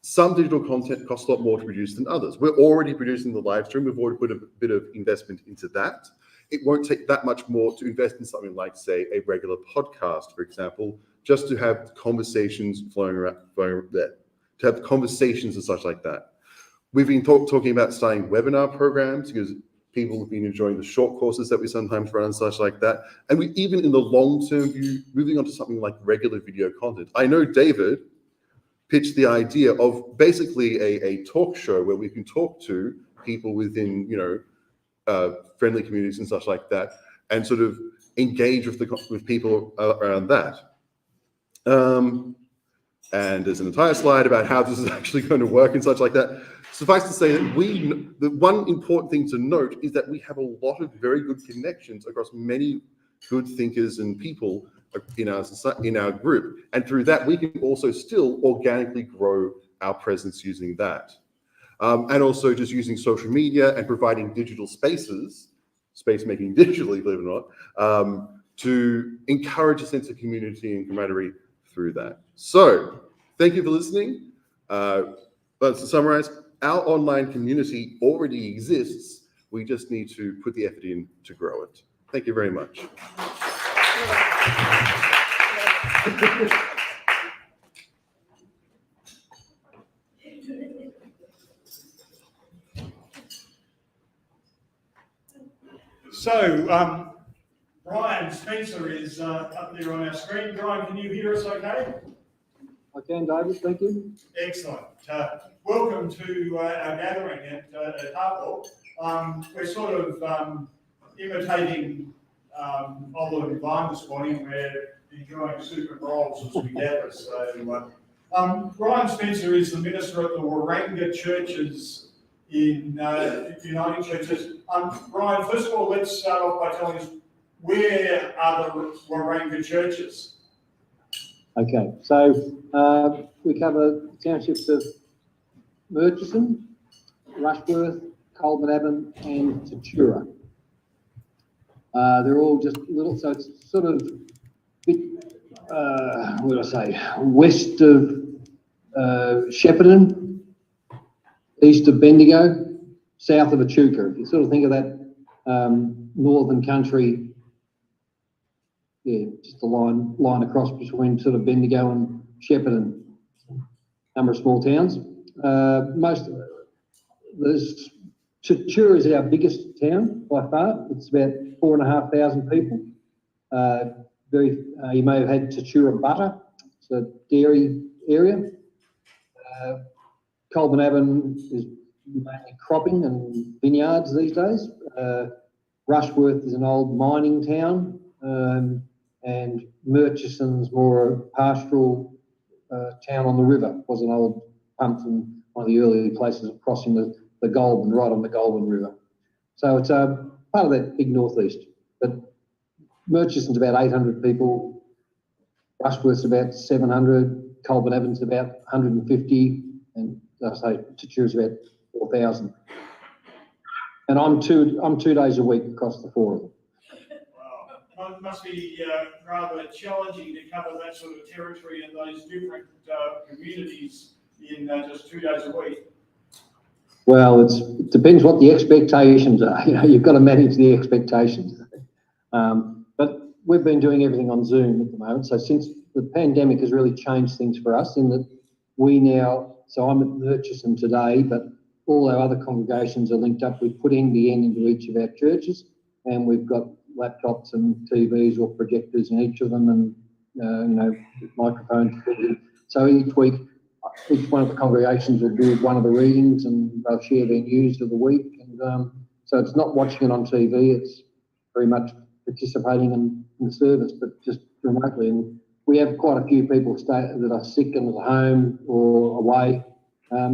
S1: Some digital content costs a lot more to produce than others. We're already producing the live stream. We've already put a bit of investment into that. It won't take that much more to invest in something like, say, a regular podcast, for example, just to have conversations flowing around there, to have conversations and such like that. We've been talking about starting webinar programs because people have been enjoying the short courses that we sometimes run and such like that. And we even in the long-term view, moving on to something like regular video content. I know David pitched the idea of basically a talk show where we can talk to people within, friendly communities and such like that, and sort of engage with people around that. And there's an entire slide about how this is actually going to work and such like that. Suffice to say that the one important thing to note is that we have a lot of very good connections across many good thinkers and people in our group. And through that, we can also still organically grow our presence using that. And also just using social media and providing digital spaces, space making digitally, believe it or not, to encourage a sense of community and camaraderie through that. So thank you for listening. But to summarize, our online community already exists. We just need to put the effort in to grow it. Thank you very much.
S3: So, Brian Spencer is up there on our screen. Brian, can you hear us okay?
S15: I can, David, thank you.
S3: Excellent. Welcome to our gathering at Heartwell. We're sort of imitating Oliver and Vine this morning. We're enjoying soup and rolls as we gather. So Brian Spencer is the minister at the Waranga churches in Uniting Churches. Brian, first of all, let's start off by telling us, where are the Waranga churches?
S15: Okay, so we cover townships of Murchison, Rushworth, Coleman and Tatura. They're all just little, so it's sort of bit, what do I say, west of Shepparton, east of Bendigo, south of Echuca. If you sort of think of that northern country, yeah, just a line across between sort of Bendigo and Shepparton. Number of small towns. Tatura is our biggest town by far. It's about 4,500 people. You may have had Tatura butter. It's a dairy area. Coleman is mainly cropping and vineyards these days. Rushworth is an old mining town, and Murchison's more a pastoral town on the river. Was an old pump from one of the early places of crossing the Goulburn, right on the Goulburn River. So it's part of that big northeast. But Murchison's about 800 people, Rushworth's about 700, Coleman about 150, and I say Tatura's about 4,000. And I'm two days a week across the four of them.
S3: Wow, it must be rather challenging to cover that sort of territory and those different communities in just 2 days a week.
S15: Well, it depends what the expectations are. You know, you've got to manage the expectations. But we've been doing everything on Zoom at the moment. So since the pandemic has really changed things for us in that so I'm at Murchison today, but all our other congregations are linked up. We've put NBN into each of our churches, and we've got laptops and TVs or projectors in each of them, and microphones. So each week, each one of the congregations will do one of the readings, and they'll share their news of the week. And so it's not watching it on TV; it's very much participating in the service, but just remotely. And we have quite a few people that are sick and at home or away.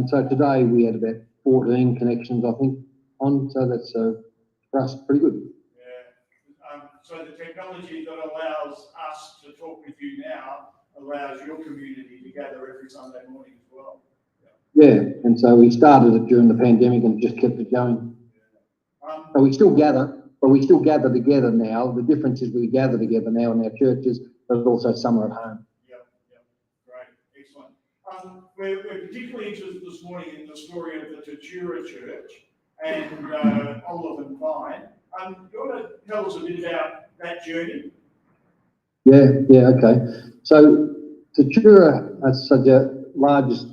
S15: So today we had about 14 connections, I think, on. So that's for us pretty good.
S3: Yeah. So the technology that allows us to talk with you now allows your community to gather every Sunday morning as well.
S15: Yeah, and so we started it during the pandemic and just kept it going. So we still gather, but we still gather together now. The difference is we gather together now in our churches, but also some are at home.
S3: Yep, great, excellent. We're particularly interested this morning in the story of the Tatura Church and Olive and Vine. Do you want to tell us a bit about that journey?
S15: Yeah, okay. So Tatura is the largest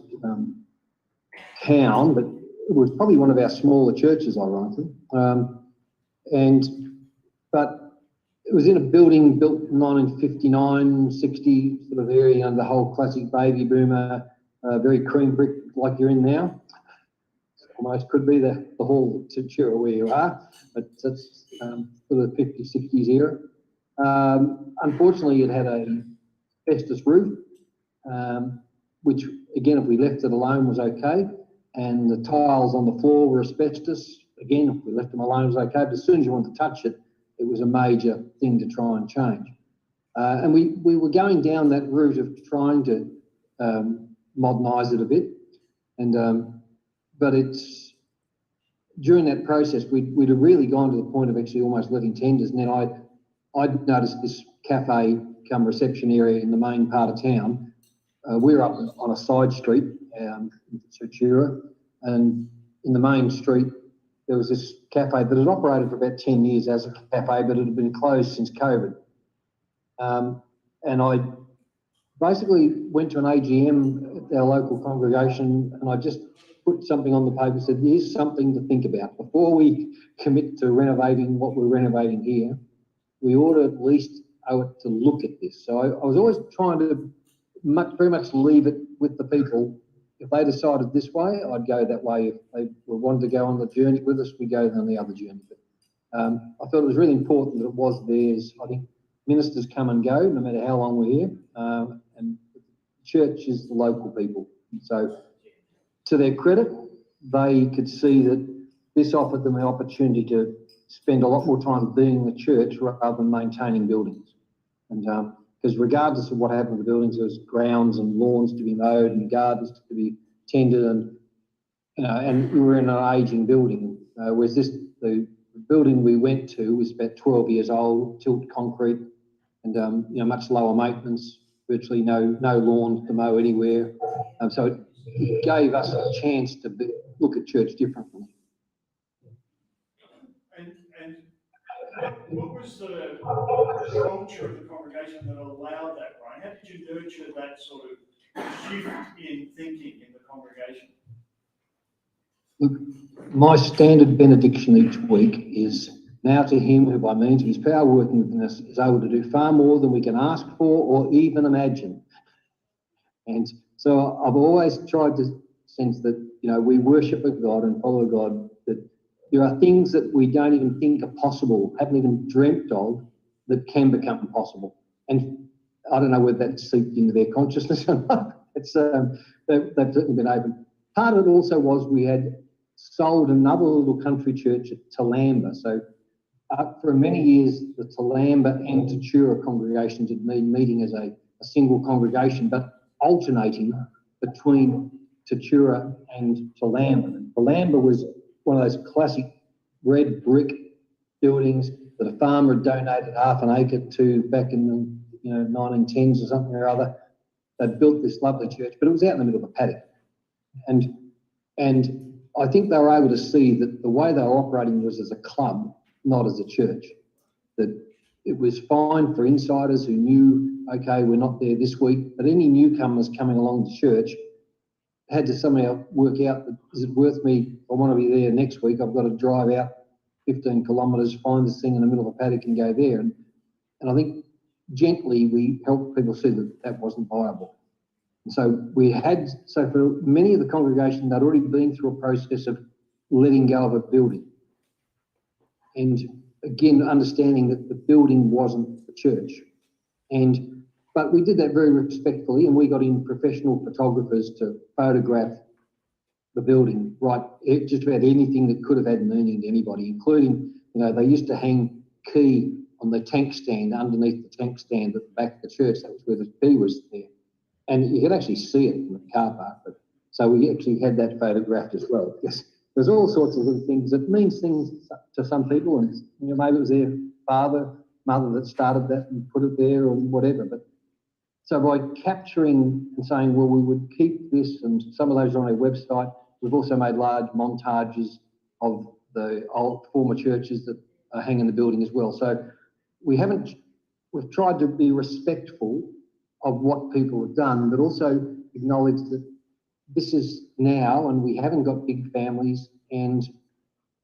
S15: town, but it was probably one of our smaller churches, ironically. But it was in a building built in 1959, 60 sort of area, and the whole classic baby boomer, very cream brick like you're in now. Almost could be the hall of Tatura where you are, but that's sort of the 50s, 60s era. Unfortunately, it had a asbestos roof, which again, if we left it alone, was okay. And the tiles on the floor were asbestos. Again, if we left them alone, it was okay. But as soon as you wanted to touch it, it was a major thing to try and change. And we were going down that route of trying to modernise it a bit. And but it's during that process, we'd have really gone to the point of actually almost letting tenders. And then I'd noticed this cafe come reception area in the main part of town. We're up on a side street in Tatura, and in the main street there was this cafe that had operated for about 10 years as a cafe, but it had been closed since COVID. And I basically went to an AGM at our local congregation, and I just put something on the paper and said, here's something to think about. Before we commit to renovating what we're renovating here, we ought to at least owe it to look at this. So I was always trying to very much leave it with the people. If they decided this way, I'd go that way. If they wanted to go on the journey with us, we go on the other journey. But I thought it was really important that it was theirs. I think ministers come and go, no matter how long we're here. And church is the local people. So to their credit, they could see that this offered them the opportunity to spend a lot more time being the church rather than maintaining buildings. And because regardless of what happened to the buildings, there was grounds and lawns to be mowed and gardens to be tended, and and we were in an ageing building. Whereas the building we went to was about 12 years old, tilt concrete, and much lower maintenance, virtually no lawn to mow anywhere. So it gave us a chance to look at church differently.
S3: And what was the culture of the congregation that allowed that, Brian? How did you nurture that sort of shift in thinking in the congregation?
S15: Look, my standard benediction each week is, now to him who by means of his power working within us is able to do far more than we can ask for or even imagine. And so I've always tried to sense that, we worship a God and follow God, that there are things that we don't even think are possible, haven't even dreamt of, that can become possible. And I don't know whether that's seeped into their consciousness or not. It's they've certainly been open. Part of it also was we had sold another little country church at Toolamba. So for many years, the Toolamba and Tatura congregations had been meeting as a single congregation, but alternating between Tatura and Toolamba. And Toolamba was one of those classic red brick buildings that a farmer had donated half an acre to back in the 1910s or something or other. They'd built this lovely church, but it was out in the middle of a paddock. And I think they were able to see that the way they were operating was as a club, not as a church. That it was fine for insiders who knew, okay, we're not there this week, but any newcomers coming along to church had to somehow work out, is it worth me, I want to be there next week, I've got to drive out 15 kilometres, find this thing in the middle of a paddock and go there. And I think gently we helped people see that that wasn't viable. And so for many of the congregation, they'd already been through a process of letting go of a building. And again, understanding that the building wasn't the church. But we did that very respectfully, and we got in professional photographers to photograph the building, right? Just about anything that could have had meaning to anybody, including, they used to hang key on the tank stand, underneath the tank stand at the back of the church. That was where the key was there. And you could actually see it in the car park. So we actually had that photographed as well. Yes, there's all sorts of little things. It means things to some people, and maybe it was their father, mother that started that and put it there or whatever. But so by capturing and saying, well, we would keep this, and some of those are on our website. We've also made large montages of the old former churches that hang in the building as well. So we've tried to be respectful of what people have done, but also acknowledge that this is now, and we haven't got big families, and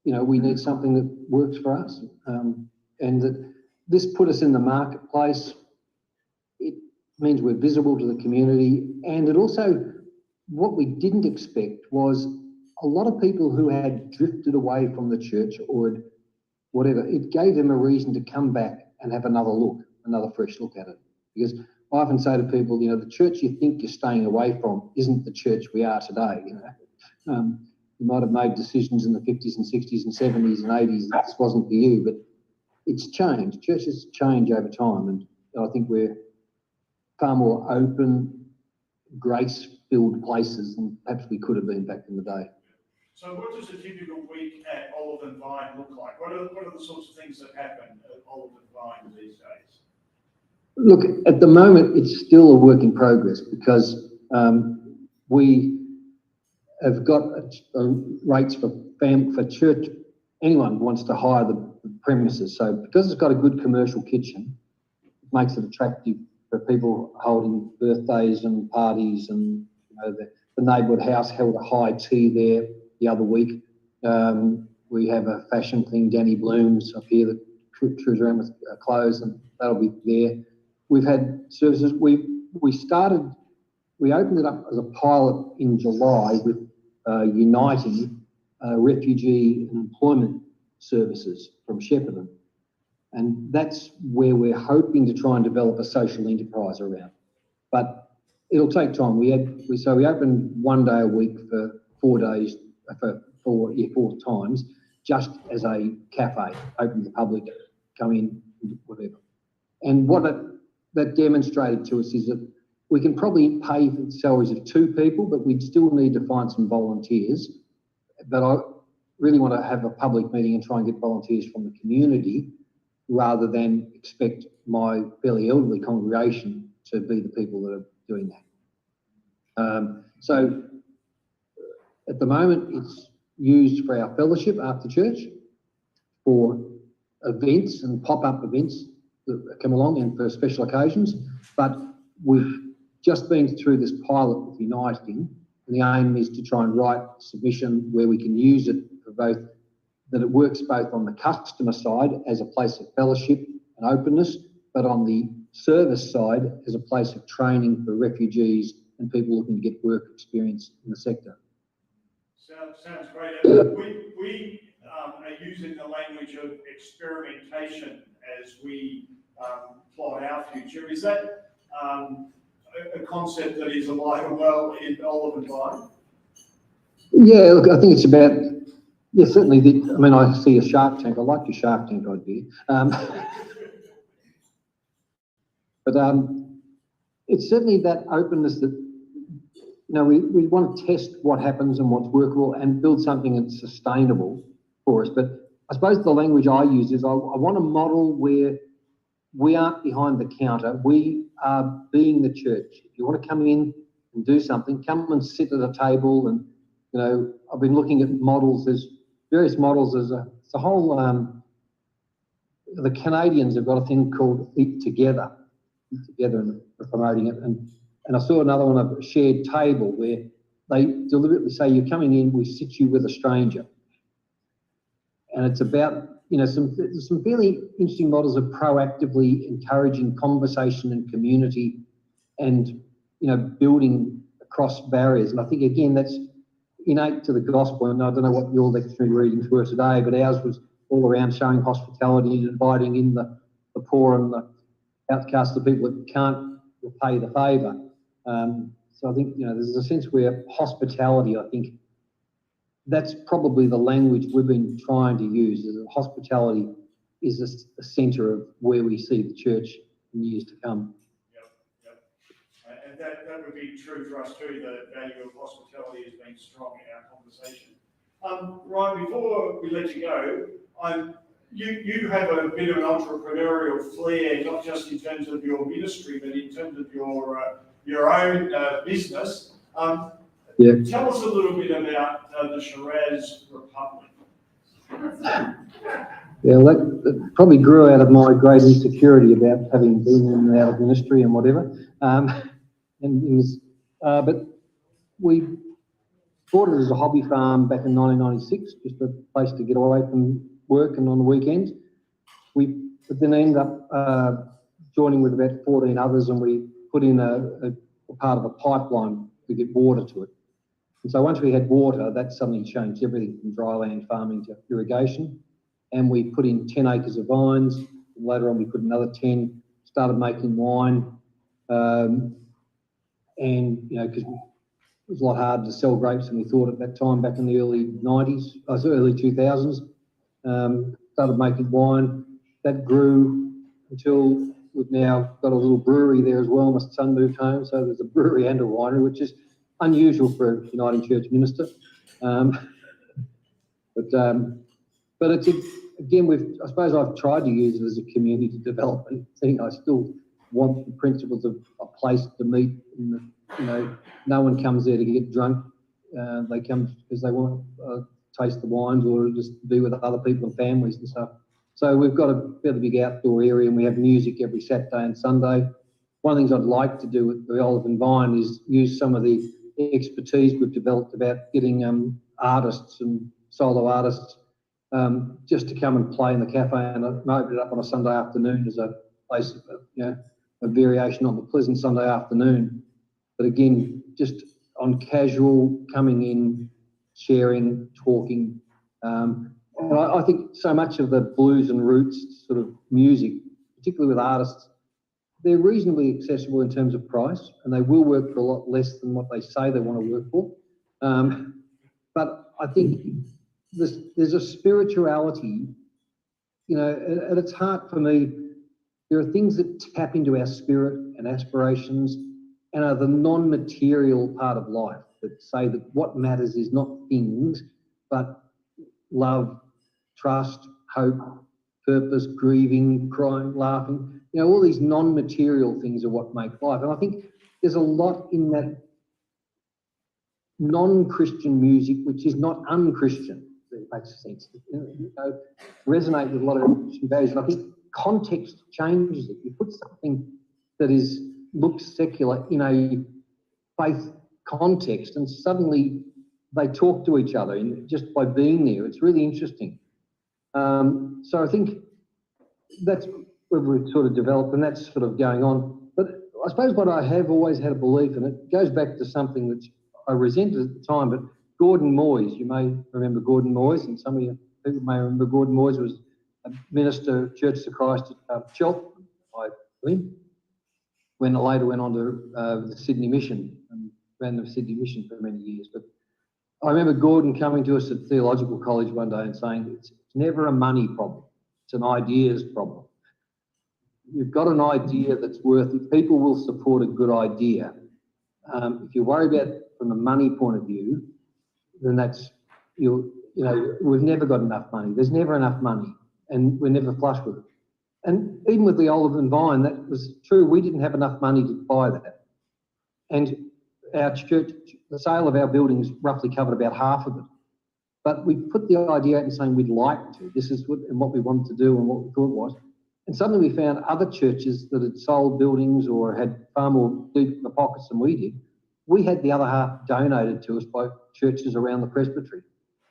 S15: we need something that works for us, and that this put us in the marketplace. It means we're visible to the community, and it also, what we didn't expect was a lot of people who had drifted away from the church or had whatever, it gave them a reason to come back and have another fresh look at it. Because I often say to people, the church you think you're staying away from isn't the church we are today. You might have made decisions in the 50s and 60s and 70s and 80s that this wasn't for you, but it's changed. Churches change over time, and I think we're far more open, grace-filled places than perhaps we could have been back in the day.
S3: So what does a typical week at Olive and Vine look like? What are the sorts of things that happen at Olive and Vine these days?
S15: Look, at the moment, it's still a work in progress because we have got rates for church. Anyone wants to hire the premises. So because it's got a good commercial kitchen, it makes it attractive for people holding birthdays and parties. And the neighbourhood house held a high tea there the other week. We have a fashion thing, Danny Bloom's up here that trips around with clothes, and that'll be there. We've had services. We opened it up as a pilot in July with uniting refugee and employment services from Shepparton. And that's where we're hoping to try and develop a social enterprise around. But it'll take time. We opened 1 day a week for 4 days, for 4 times, just as a cafe, open to the public, come in, whatever. And what that demonstrated to us is that we can probably pay for the salaries of 2 people, but we'd still need to find some volunteers. But I really want to have a public meeting and try and get volunteers from the community rather than expect my fairly elderly congregation to be the people that are doing that. So at the moment, it's used for our fellowship after church, for events and pop-up events that come along and for special occasions. But we've just been through this pilot with Uniting, and the aim is to try and write a submission where we can use it for both, that it works both on the customer side as a place of fellowship and openness, but on the service side as a place of training for refugees and people looking to get work experience in the sector.
S3: Sounds great. We are using the language of experimentation as we plot our future. Is that a concept that is alive and well in Olive and Vine?
S15: Yeah, look, I think it's about, yeah, certainly. I see a Shark Tank. I like your Shark Tank idea. But it's certainly that openness that, we want to test what happens and what's workable and build something that's sustainable for us. But I suppose the language I use is I want a model where we aren't behind the counter. We are being the church. If you want to come in and do something, come and sit at a table. And, I've been looking at models. There's various models. It's a whole, the Canadians have got a thing called Eat Together. Eat Together, and they're promoting it. And I saw another one of a shared table where they deliberately say, you're coming in, we sit you with a stranger. And it's about, some fairly interesting models of proactively encouraging conversation and community and, building across barriers. And I think, again, that's innate to the gospel. And I don't know what your lectionary readings were today, but ours was all around showing hospitality and inviting in the poor and the outcasts, the people that can't repay the favour. So I think, there's a sense where hospitality, I think, that's probably the language we've been trying to use, is that hospitality is the centre of where we see the church in years to come.
S3: Yep. And that would be true for us too, the value of hospitality has been strong in our conversation. Ryan, before we let you go, you have a bit of an entrepreneurial flair, not just in terms of your ministry, but in terms of your own business.
S15: Yeah.
S3: Tell us a little bit about the Shiraz Republic.
S15: Yeah, that probably grew out of my great insecurity about having been in and out of ministry and whatever. But we bought it as a hobby farm back in 1996, just a place to get away from work and on the weekends. We then ended up joining with about 14 others, and we put in a part of a pipeline to get water to it. And so once we had water, that suddenly changed everything from dryland farming to irrigation. And we put in 10 acres of vines. And later on, we put another 10, started making wine. And, because it was a lot harder to sell grapes than we thought at that time, back in the early 2000s. Started making wine. That grew until we've now got a little brewery there as well. My son moved home, so there's a brewery and a winery, which is unusual for a Uniting Church minister. But it's, again, I suppose I've tried to use it as a community development thing. I still want the principles of a place to meet. No one comes there to get drunk. They come because they want to taste the wines or just be with other people and families and stuff. So we've got a fairly big outdoor area, and we have music every Saturday and Sunday. One of the things I'd like to do with the Olive and Vine is use some of the expertise we've developed about getting artists and solo artists just to come and play in the cafe, and open it up on a Sunday afternoon as a place of, a variation on the pleasant Sunday afternoon. But again, just on casual, coming in, sharing, talking. And I think so much of the blues and roots sort of music, particularly with artists, they're reasonably accessible in terms of price, and they will work for a lot less than what they say they want to work for. But I think there's a spirituality, you know, at its heart for me, there are things that tap into our spirit and aspirations and are the non-material part of life, that say that what matters is not things, but love, trust, hope, purpose, grieving, crying, laughing. You know, all these non-material things are what make life. And I think there's a lot in that non-Christian music, which is not un-Christian, if it makes sense. You know, resonate with a lot of Christian values. And I think context changes it. You put something that looks secular in a faith context, and suddenly they talk to each other just by being there. It's really interesting. So I think that's where we've sort of developed, and that's sort of going on. But I suppose what I have always had a belief in, it goes back to something that I resented at the time, but Gordon Moyes, you may remember Gordon Moyes, and some of you people may remember Gordon Moyes was a minister of Church of Christ at Cheltenham, I believe, when later went on to the Sydney Mission and ran the Sydney Mission for many years. But I remember Gordon coming to us at theological college one day and saying, it's never a money problem, it's an ideas problem. You've got an idea that's worth it. People will support a good idea. If you worry about it from the money point of view, then that's, you know, we've never got enough money. There's never enough money, and we're never flush with it. And even with the Olive and Vine, that was true. We didn't have enough money to buy that. And our church, the sale of our buildings roughly covered about half of it. But we put the idea out and saying we'd like to. This is what we wanted to do and what we thought it was. And suddenly we found other churches that had sold buildings or had far more deep in the pockets than we did. We had the other half donated to us by churches around the presbytery.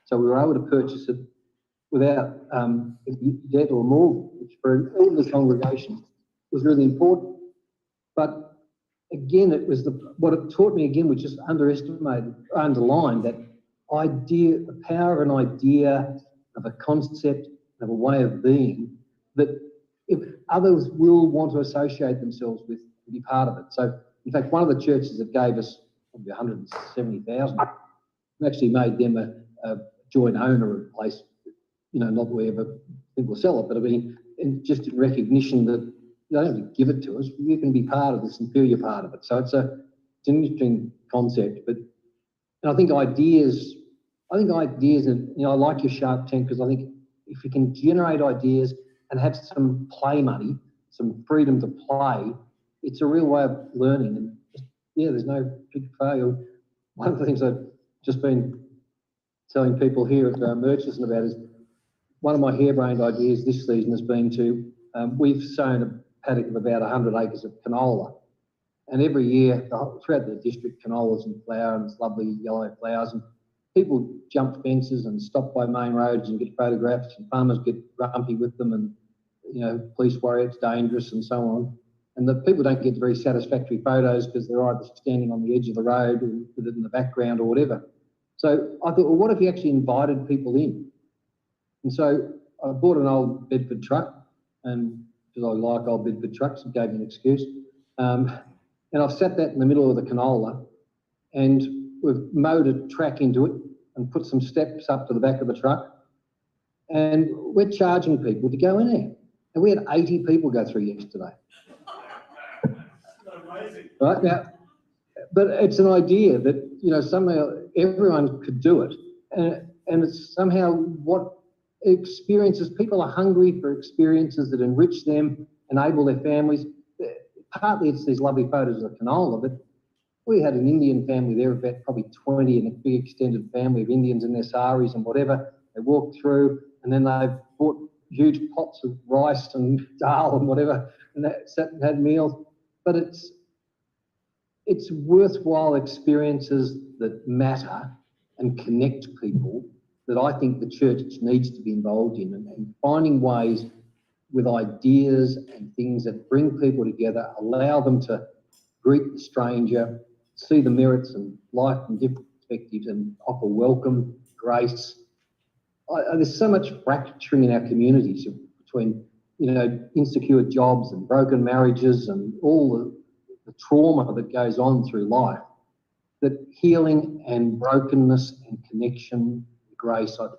S15: So we were able to purchase it without debt or mortgage, which for all the congregation was really important. But again, it was what it taught me again, which just underlined that idea, the power of an idea, of a concept, of a way of being, that if others will want to associate themselves with and be part of it. So, in fact, one of the churches that gave us probably 170,000, we actually made them a joint owner of the place. You know, not that we ever think we'll sell it, but I mean, just in recognition that you don't have to give it to us, you can be part of this and feel you're part of it. So it's an interesting concept. But I think ideas, and you know, I like your Shark Tank because I think if you can generate ideas and have some play money, some freedom to play, it's a real way of learning. And just, yeah, there's no big failure. One of the things I've just been telling people here at Murchison about is one of my harebrained ideas this season has been to, we've sown a paddock of about 100 acres of canola. And every year, throughout the district, canola's in flower and it's lovely yellow flowers. And people jump fences and stop by main roads and get photographs, and farmers get grumpy with them, and you know, police worry it's dangerous and so on. And the people don't get very satisfactory photos because they're either standing on the edge of the road or with it in the background or whatever. So I thought, well, what if you actually invited people in? And so I bought an old Bedford truck, and because I like old Bedford trucks, it gave me an excuse. And I've sat that in the middle of the canola, and we've mowed a track into it and put some steps up to the back of the truck. And we're charging people to go in there. And we had 80 people go through yesterday. Right now, but it's an idea that, you know, somehow everyone could do it. And it's somehow what experiences, people are hungry for experiences that enrich them, enable their families. Partly it's these lovely photos of canola, but we had an Indian family there, about probably 20, and a big extended family of Indians in their saris and whatever. They walked through, and then they bought huge pots of rice and dal and whatever, and they sat and had meals. But it's worthwhile experiences that matter and connect people that I think the church needs to be involved in, and finding ways with ideas and things that bring people together, allow them to greet the stranger, see the merits and life from different perspectives, and offer welcome, grace. There's so much fracturing in our communities between, insecure jobs and broken marriages and all the trauma that goes on through life, that healing and brokenness and connection, grace are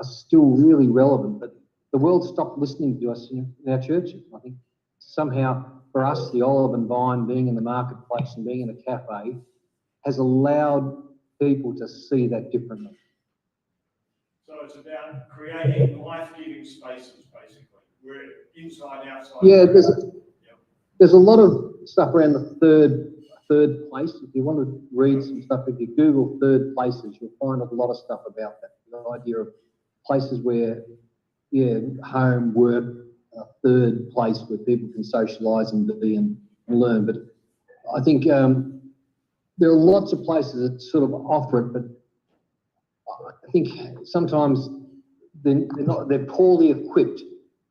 S15: still really relevant. But the world stopped listening to us in our churches. I think somehow for us, the olive and vine, being in the marketplace and being in a cafe, has allowed people to see that differently.
S3: So it's about creating life-giving spaces, basically. We're inside, outside.
S15: Yeah, there's a lot of stuff around the third place. If you want to read some stuff, if you Google third places, you'll find a lot of stuff about that. The idea of places where, home, work, a third place where people can socialise and be and learn. But I think there are lots of places that sort of offer it, but I think sometimes they're poorly equipped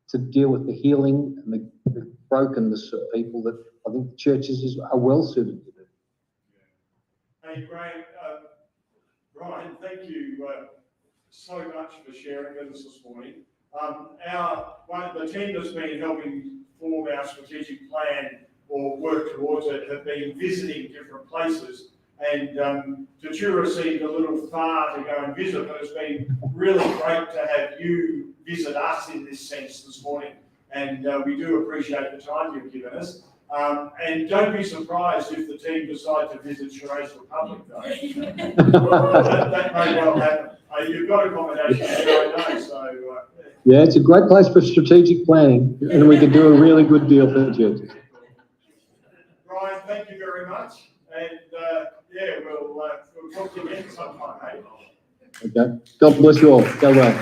S15: to deal with the healing and the brokenness of people that I think the churches are well suited to do.
S3: Hey, Brian, thank you so much for sharing with us this morning. The team that's been helping form our strategic plan or work towards it have been visiting different places. And Tatura seemed a little far to go and visit, but it's been really great to have you visit us in this sense this morning. And we do appreciate the time you've given us. And don't be surprised if the team decide to visit Shiraz Republic, though. that may well happen. You've got accommodation there, I know, so...
S15: Yeah, it's a great place for strategic planning, and we can do a really good deal for the churches.
S3: Brian, thank you very much. And we'll talk to you again sometime, eh?
S15: Okay. God bless you all. Go away.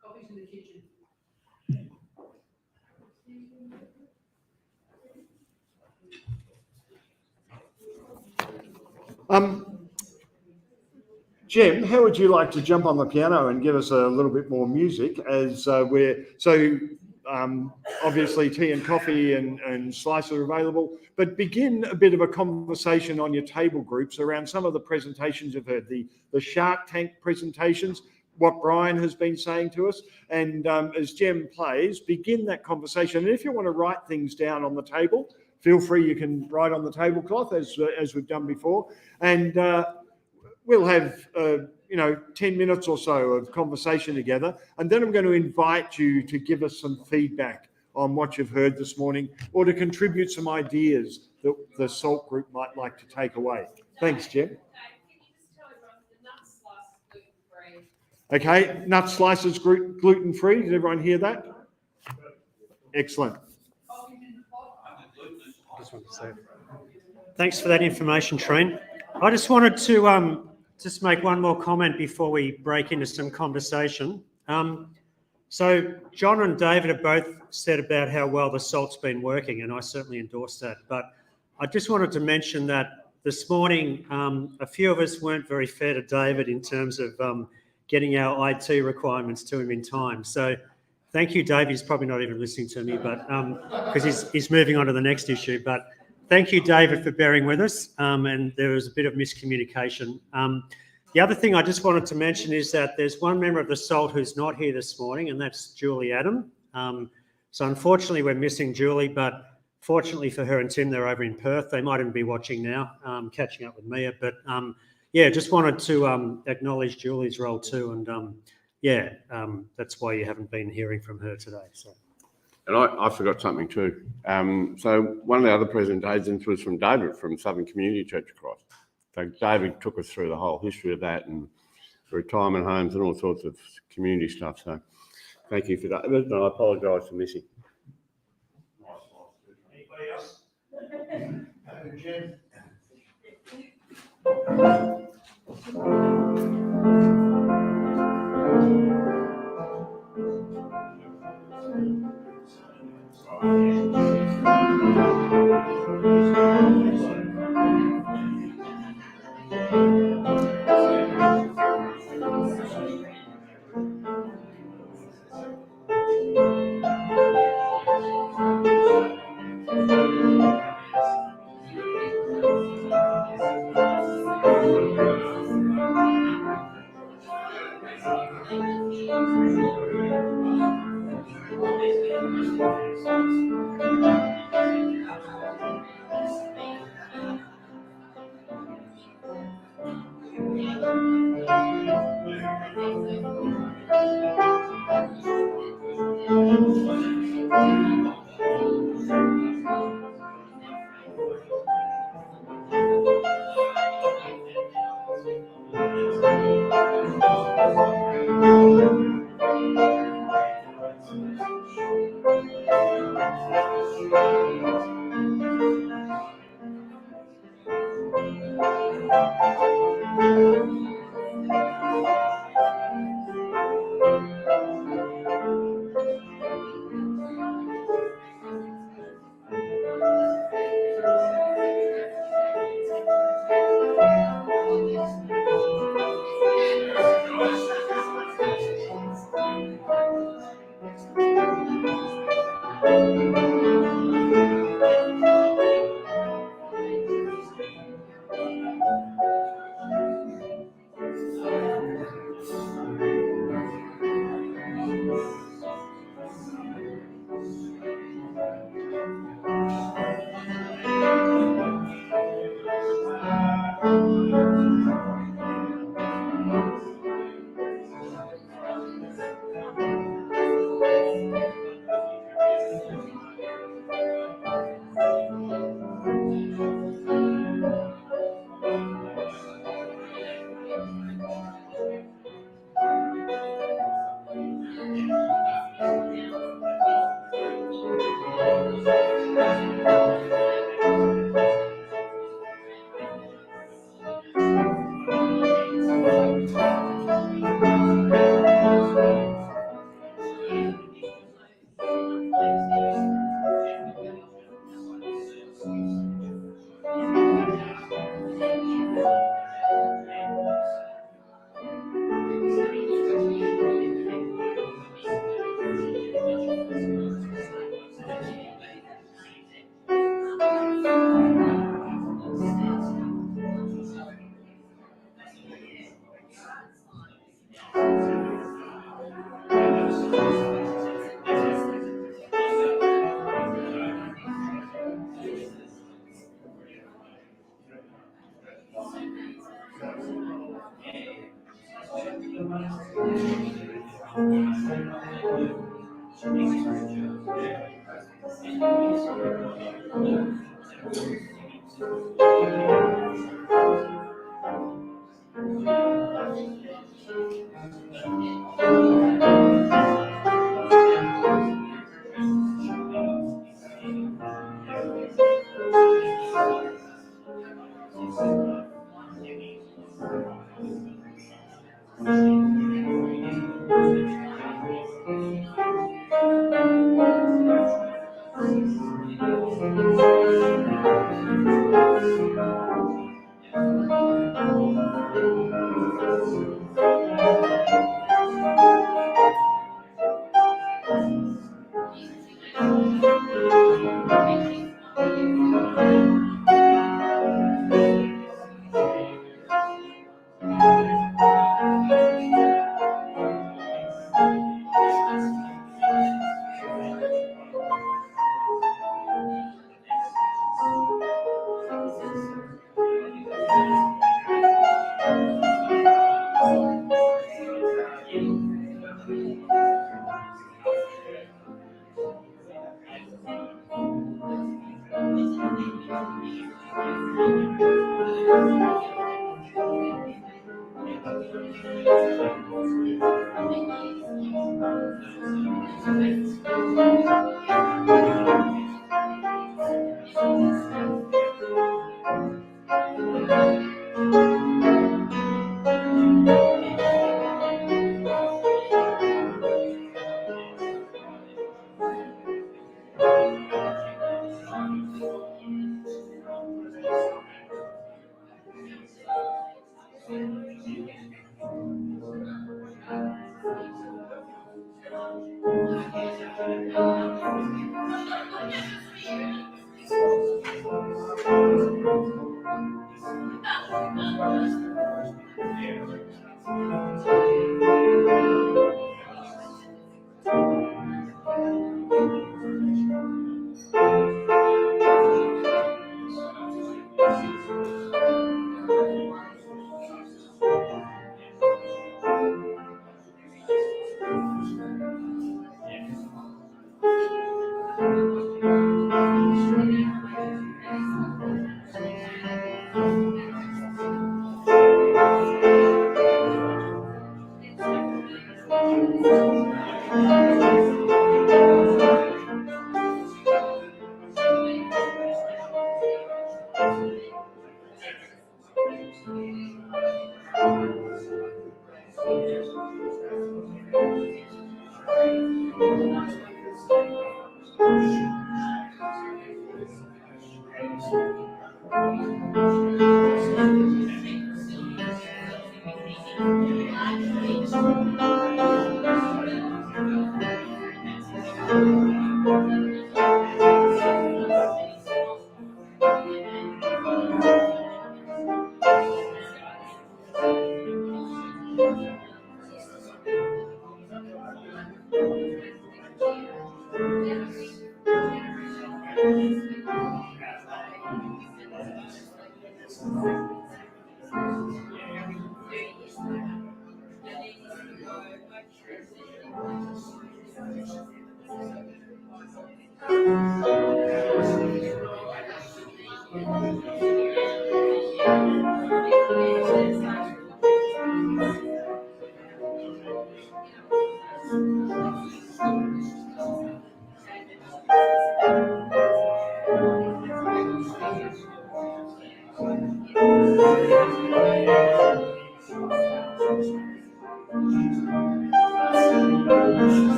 S16: Coffee's in the kitchen.
S3: Jem, how would you like to jump on the piano and give us a little bit more music as obviously tea and coffee and slices are available, but begin a bit of a conversation on your table groups around some of the presentations you've heard, the Shark Tank presentations, what Brian has been saying to us, and as Jem plays, begin that conversation. And if you want to write things down on the table, feel free, you can write on the tablecloth as we've done before, and we'll have 10 minutes or so of conversation together, and then I'm going to invite you to give us some feedback on what you've heard this morning, or to contribute some ideas that the SALT group might like to take away. Thanks, Jem. Okay, nut slices gluten-free. Did everyone hear that? Excellent.
S6: Thanks for that information, Trent. I just wanted to just make one more comment before we break into some conversation. So John and David have both said about how well the SALT's been working, and I certainly endorse that. But I just wanted to mention that this morning, a few of us weren't very fair to David in terms of getting our IT requirements to him in time. So thank you, Dave. He's probably not even listening to me, but because he's moving on to the next issue. But thank you, David, for bearing with us. And there was a bit of miscommunication. The other thing I just wanted to mention is that there's one member of the SALT who's not here this morning, and that's Julie Adam. So unfortunately, we're missing Julie, but fortunately for her and Tim, they're over in Perth. They might even be watching now, catching up with Mia. But just wanted to acknowledge Julie's role too. And that's why you haven't been hearing from her today. So.
S5: And I forgot something too. So one of the other presentations was from David from Southern Community Church of Christ. So David took us through the whole history of that and retirement homes and all sorts of community stuff. So thank you for that. And I apologise for missing.
S3: Anybody else? Jem?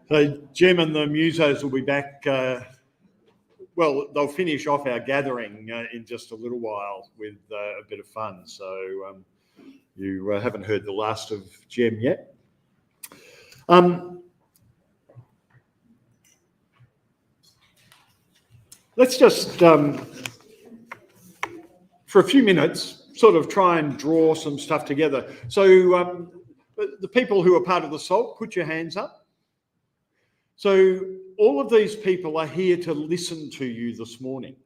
S3: So Jem and the musos will be back. Well, they'll finish off our gathering in just a little while with a bit of fun. So you haven't heard the last of Jem yet. Let's just, for a few minutes, sort of try and draw some stuff together. So the people who are part of the SALT, put your hands up. So all of these people are here to listen to you this morning.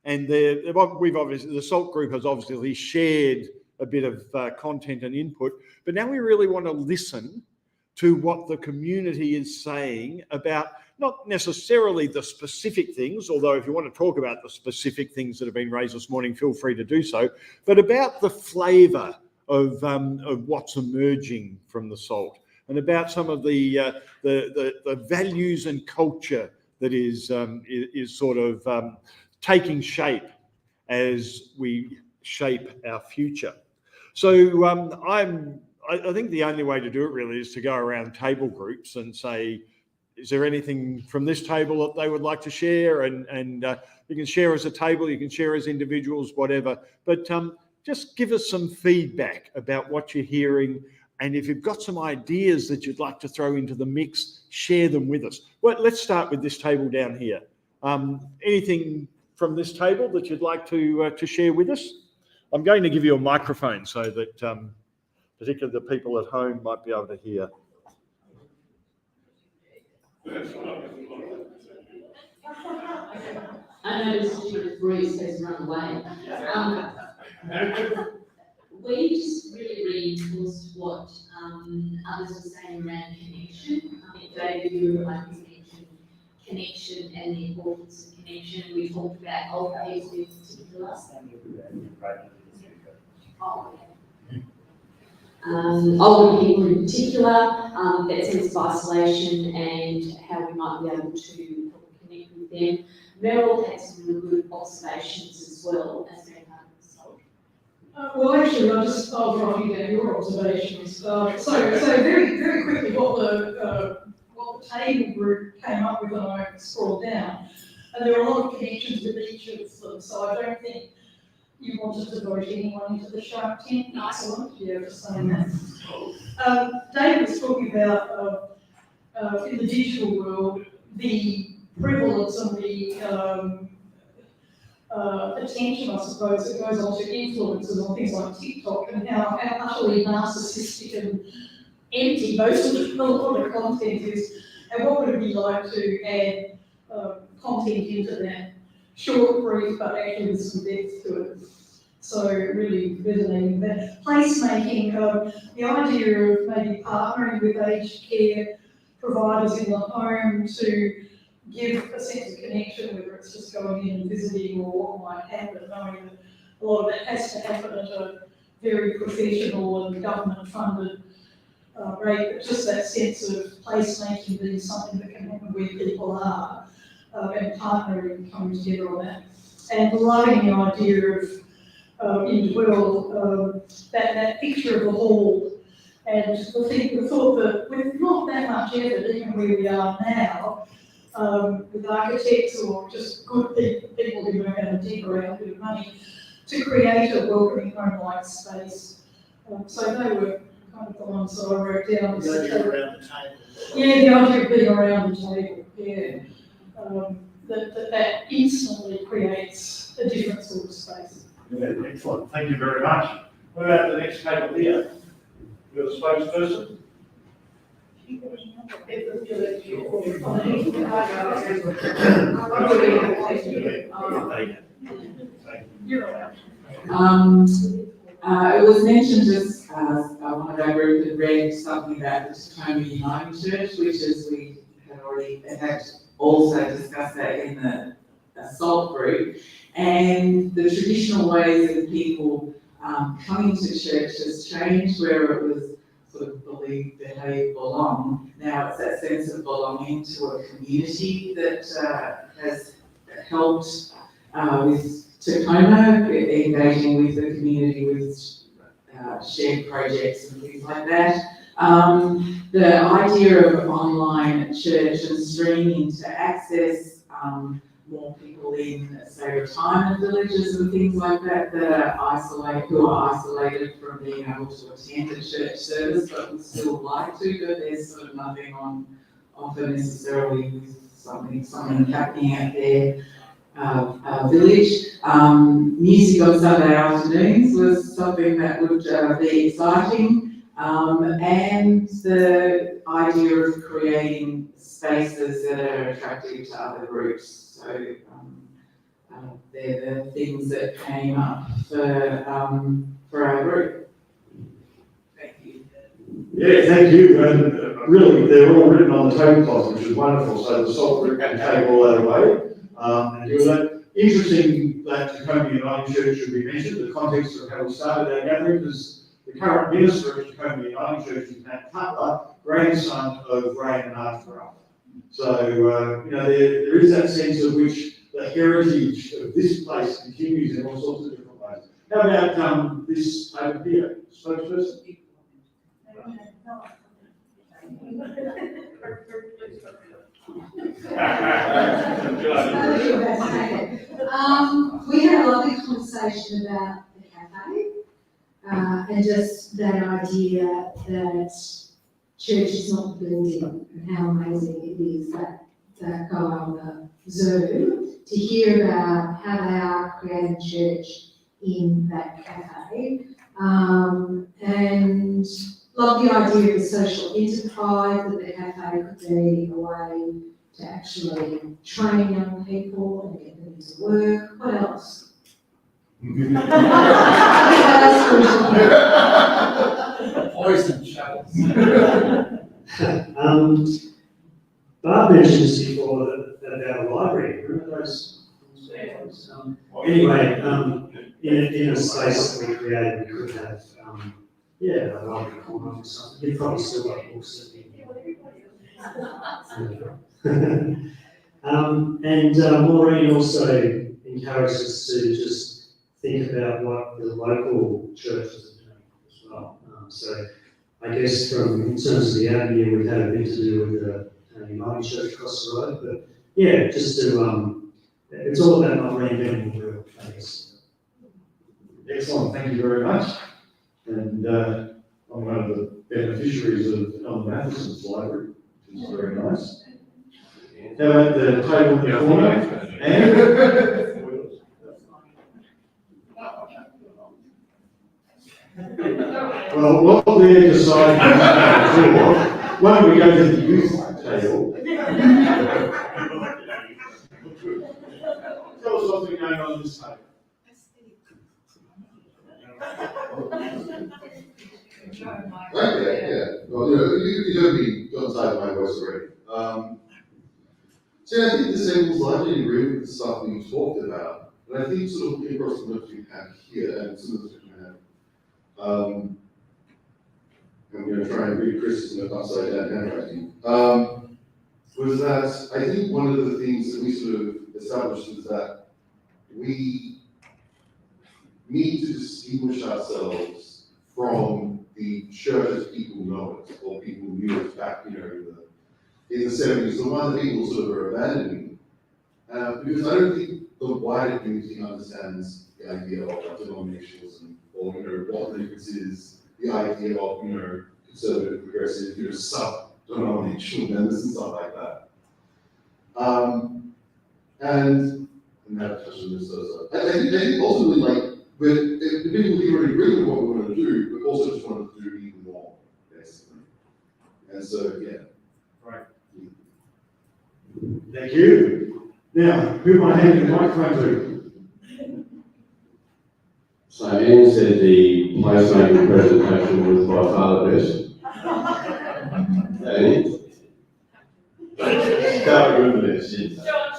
S3: And we've obviously, the SALT group has obviously shared a bit of content and input, but now we really want to listen to what the community is saying about not necessarily the specific things, although if you want to talk about the specific things that have been raised this morning, feel free to do so, but about the flavour of what's emerging from the SALT and about some of the values and culture that is sort of taking as we shape our future. So I think the only way to do it really is to go around table groups and say, is there anything from this table that they would like to share? And you can share as a table, you can share as individuals, whatever. But just give us some feedback about what you're hearing And if you've got some ideas that you'd like to throw into the mix, share them with us. Well, let's start with this table down here. Anything from this table that you'd like to share with us? I'm going to give you a microphone so that particularly the people at home might be able to hear.
S17: I noticed Bruce has run away. We just really reinforced what others were saying around connection. I think David, you were like connection and the importance of connection. We talked about old people in particular. Older people in particular, that sense of isolation and how we might be able to connect with them. Meryl had some really good observations as well as being part of the solve.
S16: Well, actually, I'll write down your observations. So very, very quickly, what the table group came up with, and I scrolled down, and there are a lot of connections with each of them. So I don't think you wanted to vote anyone into the shark tent. Excellent, yeah, for saying that. David was talking about in the digital world the prevalence and the attention, I suppose, that goes on to influencers on things like TikTok, and how utterly narcissistic and empty most of the content is, and what would it be like to add content into that, short, brief, but actually with some depth to it. So really resonating with that. Placemaking, the idea of maybe partnering with aged care providers in the home to give a sense of connection, whether it's just going in and visiting or what might happen, knowing that a lot of that has to happen at a very professional and government-funded rate, but just that sense of placemaking being something that can happen where people are, and partnering and coming together on that. And loving the idea of in Dwell, that picture of the hall, and the thought that with not that much effort, even where we are now, with architects or just good people who know how to dig around a bit of money, to create a welcoming home-like space. So they were kind of the ones that I wrote down.
S2: The idea around the table.
S16: Yeah, the idea of being around the table, yeah. That instantly creates a different sort of space.
S3: Yeah, excellent. Thank you very much. What about the next table here? You're the spokesperson?
S18: It was mentioned just one of our group had read something about the Tacoma Uniting Church, which is we had already had also discussed that in the SALT group, and the traditional ways of people coming to church has changed, where it was sort of believe, behave, belong. Now it's that sense of belonging to a community that has helped with Tacoma, engaging with the community with shared projects and things like that. The idea of online church and streaming to access more people in, say, retirement villages and things like that, that are who are isolated from being able to attend a church service, but would still like to, but there's sort of nothing on offer necessarily with something happening at their village. Music on Sunday afternoons was something that would be exciting, and the idea of creating spaces that are attractive to other groups. So they're the things that came up for our group. Thank you.
S3: Yeah, thank you. And really, they're all written on the tablecloth, which is wonderful. So the SALT group can take all that away. And do that. Interesting that Tacoma Uniting Church should be mentioned, the context of how we started our gathering, because the current minister of Tacoma Uniting Church is Matt Cutler, grandson of Ray and Arthur. So, you know, there is that sense of which the heritage of this place continues in all sorts of different ways. How about this over here, spokesperson?
S19: We had a lovely conversation about the cafe,
S16: and just that idea that church is not the building, and how amazing it is that guy on the Zoom to hear about how they are creating church in that cafe. And love the idea of the social enterprise, that the cafe could be a way to actually train young people and get them into work. What else?
S2: Poison shovels.
S6: Barb mentioned this before about a library. Remember those? Anyway, in a space that we created, we could have, a library corner or something. You've probably still got books and Maureen also encouraged us to just think about what the local churches are doing as well. So I guess in terms of the avenue, we've had a bit to do with the United Church across the road, but yeah, just to, it's all about not reinventing the wheel, I guess.
S3: Excellent, thank you very much. And I'm one of the beneficiaries of Ellen Matheson's library, which is very nice. How about the table in the corner? Well, while they're deciding why don't we go to the youth table? Tell us what's been going on this table.
S1: Okay, yeah. Well, you heard me go inside my voice already. So I think the same was largely in agreement with the stuff we talked about. And I think sort of looking across the notes we have here and some of the things we have. I'm going to try and read Chris's note upside down handwriting. Was that I think one of the things that we sort of established is that we need to distinguish ourselves from the church as people know it, or people knew it back, in the 70s, the one that people sort of are abandoning. Because I don't think the wider community understands the idea of denominationalism, or what the difference is, the idea of conservative, progressive, sub-denominational members and stuff like that. And now to touch on this, I think ultimately, the people here already agree with what we want to do, but also just wanted to do even more, basically. And so, yeah.
S3: Right. Thank you. Now, who am I handing the microphone to?
S5: So Anne said the placemaking presentation was by far the best. Anne? Can't remember this.
S19: John,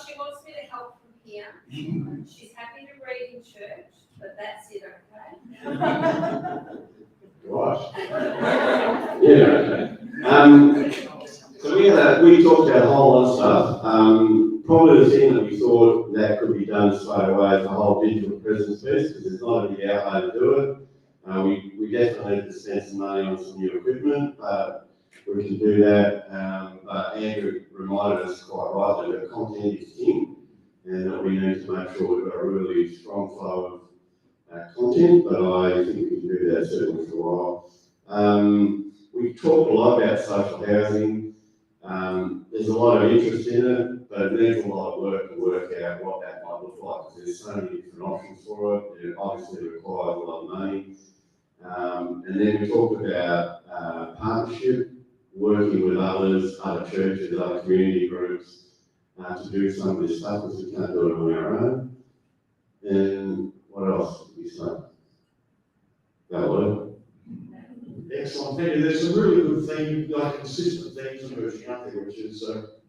S19: she wants me to help from here. She's happy to read in church, but that's it, okay?
S5: Right. Yeah, okay. So we talked about a whole lot of stuff. Probably the thing that we thought that could be done straight away is the whole digital presence piece, because there's not a big outlay to do it. We definitely need to spend some money on some new equipment, but we can do that. But Andrew reminded us quite rightly that content is king, and that we need to make sure we've got a really strong flow of content, but I think we can do that certainly for a while. We talked a lot about social housing. There's a lot of interest in it, but it needs a lot of work to work out what that might look like, because there's so many different options for it. It obviously requires a lot of money. And then we talked about partnership, working with others, other churches, other community groups, to do some of this stuff, because we can't do it on our own. And what else did we say? That was
S3: Excellent, thank you. There's some really good things, consistent themes emerging up there, which is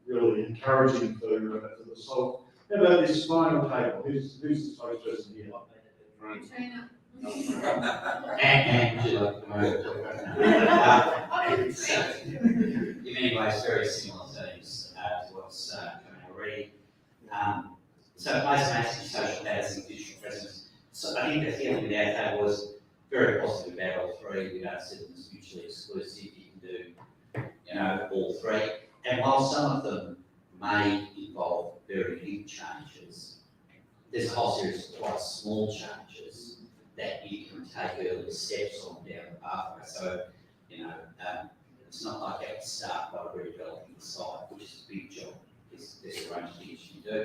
S3: really encouraging for the soul. How about this final table? Who's the spokesperson here?
S20: In many ways, very similar themes to what's coming already. So, placemaking, social housing, digital presence. So, I think the feeling with our table was very positive about all three. We don't see them as mutually exclusive. You can do, all three. And while some of them may involve very big changes, there's a whole series of quite small changes that you can take early steps on down the pathway. So, it's not like you have to start by redeveloping the site, which is a big job. There's a range of things you can do.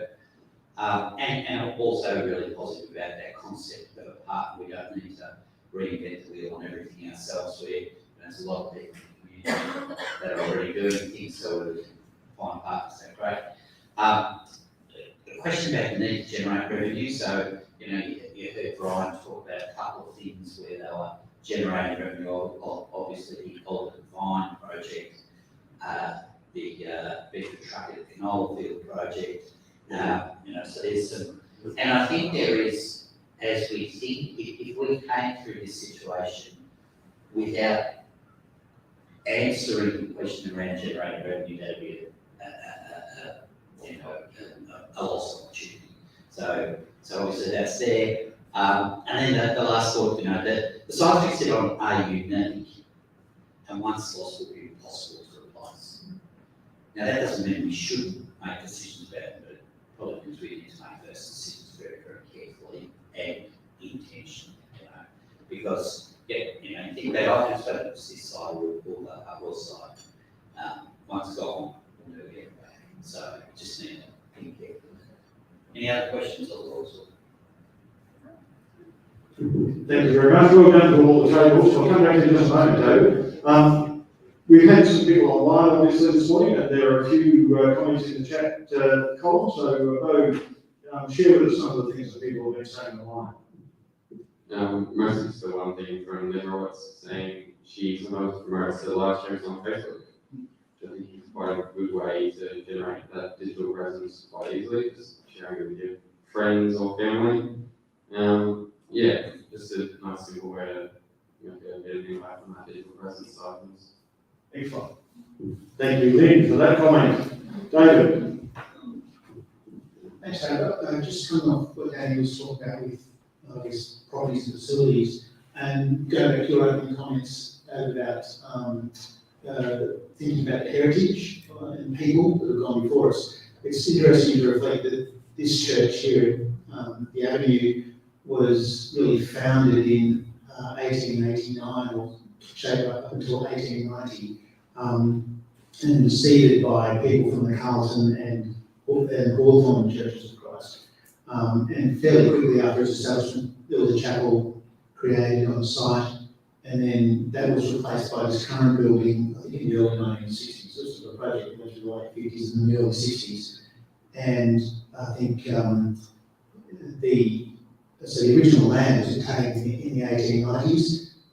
S20: And I'm also really positive about that concept of a partner. We don't need to reinvent the wheel on everything ourselves. There's a lot of people in the community that are already doing things, so we can find partners that are great. The question about the need to generate revenue. So, you heard Brian talk about a couple of things where they were generating revenue. Obviously, the Oliver Vine project, the Bedford Truck at the Canola Field project. So there's some, and I think there is, as we think, if we came through this situation without answering the question around generating revenue, that'd be a lost opportunity. So obviously that's there. And then the last thought, the scientific said on are unique, and once lost will be impossible to replace. Now that doesn't mean we shouldn't make decisions about it, but probably because we need to make those decisions very, very carefully and intentionally. Because you think about I just don't this side or the upper side. Once gone, we'll never get it back. So just need to think carefully. Any other questions or thoughts?
S3: Thank you very much. Well done to all the tables. I'll come back to you just a moment, David. We've had some people online, obviously, this morning, and there are a few comments in the chat column. So, Bo, share with us some of the things that people have been saying online.
S21: Mostly just the one thing from Liz saying she sometimes promotes the live streams on Facebook, which I think is quite a good way to generate that digital presence quite easily, just sharing it with your friends or family. Just a nice simple way to get anything back from that digital presence side of things.
S3: Excellent. Thank you, Lynn, for that comment. David.
S22: Thanks, David. Just coming off what Danny was talking about with, properties and facilities, and going back to your opening comments, David, about thinking about heritage and people that have gone before us. It's interesting to reflect that this church here, the Avenue, was really founded in 1889 or shaped up until 1890, and was seeded by people from the Carlton and Hawthorne Churches of Christ. And fairly quickly after its establishment, there was a chapel created on the site, and then that was replaced by this current building, I think in the early 1960s. So this was a project that went through the late 50s and the early 60s. And I think the original land was obtained in the 1890s.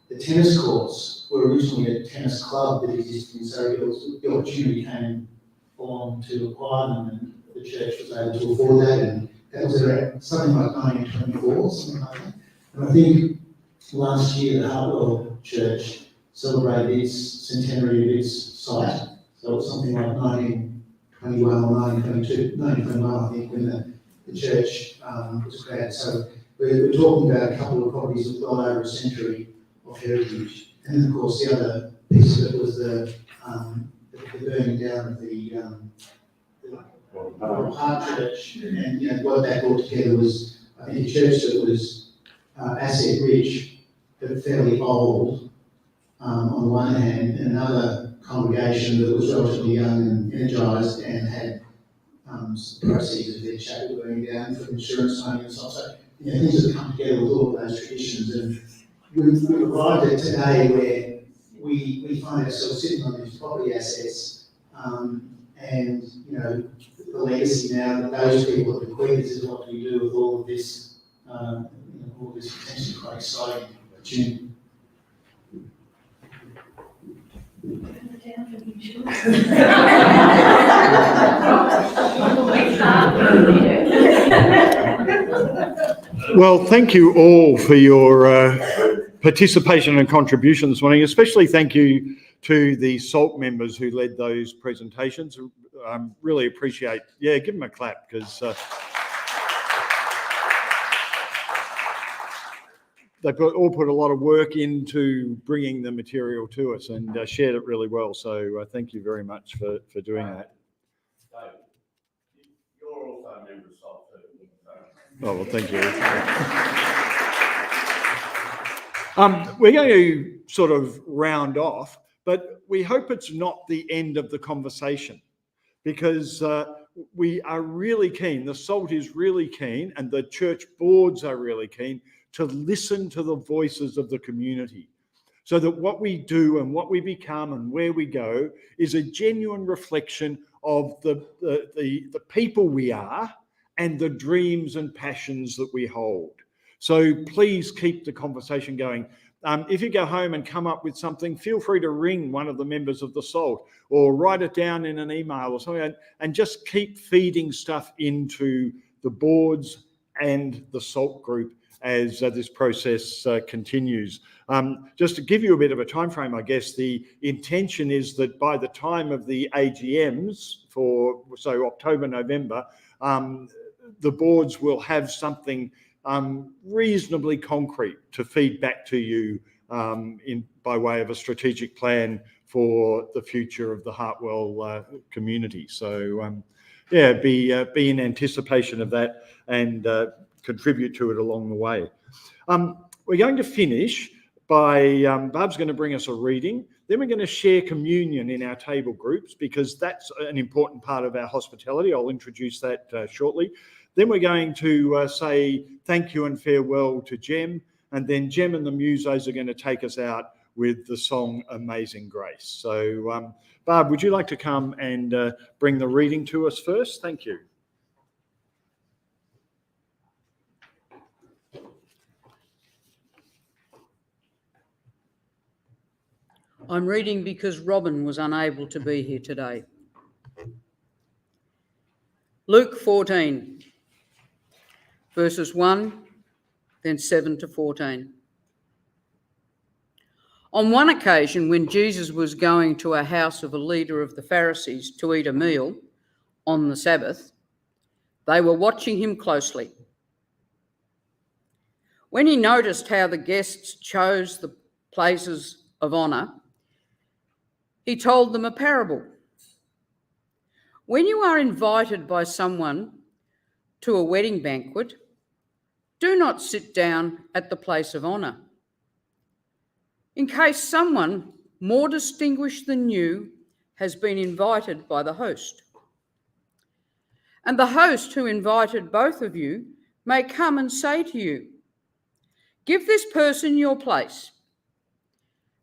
S22: The tennis courts were originally a tennis club that existed in Surrey Hills. The opportunity came along to acquire them, and the church was able to afford that, and that was around something like 1924, something like that. And I think last year the Heartwell Church celebrated its centenary of its site. So it was something like 1921 or 1921, I think, when the church was created. So we're talking about a couple of properties that have gone over a century of heritage. And then, of course, the other piece of it was the burning down of the Heart Church. And what that brought together was, I think, a church that was asset rich, but fairly old on the one hand, and another congregation that was relatively young and energised and had proceeds of their chapel burning down from insurance money and so on. So, things have come together with all of those traditions, and we've arrived at today where we find ourselves sitting on these property assets, and the legacy now that those people have bequeathed is what do we do with all of this, all this potentially quite exciting opportunity.
S3: Well, thank you all for your participation and contribution this morning. Especially thank you to the SALT members who led those presentations. Really appreciate, give them a clap, because they all put a lot of work into bringing the material to us and shared it really well. So thank you very much for doing that.
S21: You're also a member of SALT too.
S3: Oh, well, thank you. We're going to sort of round off, but we hope it's not the end of the conversation, because we are really keen, the SALT is really keen, and the church boards are really keen to listen to the voices of the community, so that what we do and what we become and where we go is a genuine reflection of the people we are and the dreams and passions that we hold. So please keep the conversation going. If you go home and come up with something, feel free to ring one of the members of the SALT or write it down in an email or something, and just keep feeding stuff into the boards and the SALT group as this process continues. Just to give you a bit of a time frame, I guess the intention is that by the time of the AGMs so October, November, the boards will have something reasonably concrete to feed back to you by way of a strategic plan for the future of the Heartwell community. So be in anticipation of that and contribute to it along the way. We're going to finish by, Barb's going to bring us a reading. Then we're going to share communion in our table groups, because that's an important part of our hospitality. I'll introduce that shortly. Then we're going to say thank you and farewell to Jem, and then Jem and the Musos are going to take us out with the song Amazing Grace. So Barb, would you like to come and bring the reading to us first? Thank you.
S4: I'm reading because Robin was unable to be here today. Luke 14, verses 1, then 7 to 14. On one occasion, when Jesus was going to a house of a leader of the Pharisees to eat a meal on the Sabbath, they were watching him closely. When he noticed how the guests chose the places of honour, he told them a parable. When you are invited by someone to a wedding banquet, do not sit down at the place of honour, in case someone more distinguished than you has been invited by the host. And the host who invited both of you may come and say to you, "Give this person your place,"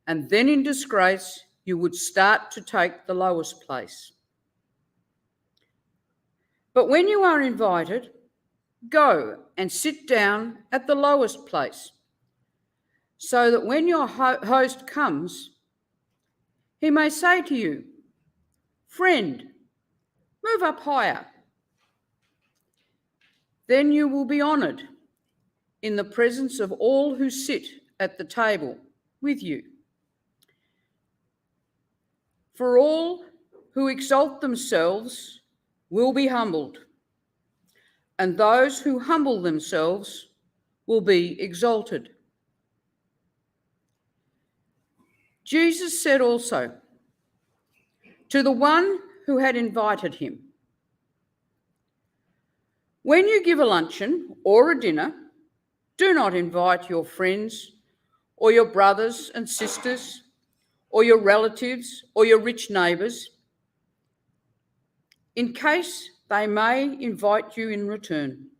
S4: and then in disgrace you would start to take the lowest place. But when you are invited, go and sit down at the lowest place, so that when your host comes, he may say to you, "Friend, move up higher." Then you will be honoured in the presence of all who sit at the table with you. For all who exalt themselves will be humbled, and those who humble themselves will be exalted. Jesus said also to the one who had invited him, "When you give a luncheon or a dinner, do not invite your friends or your brothers and sisters or your relatives or your rich neighbours, in case they may invite you in return,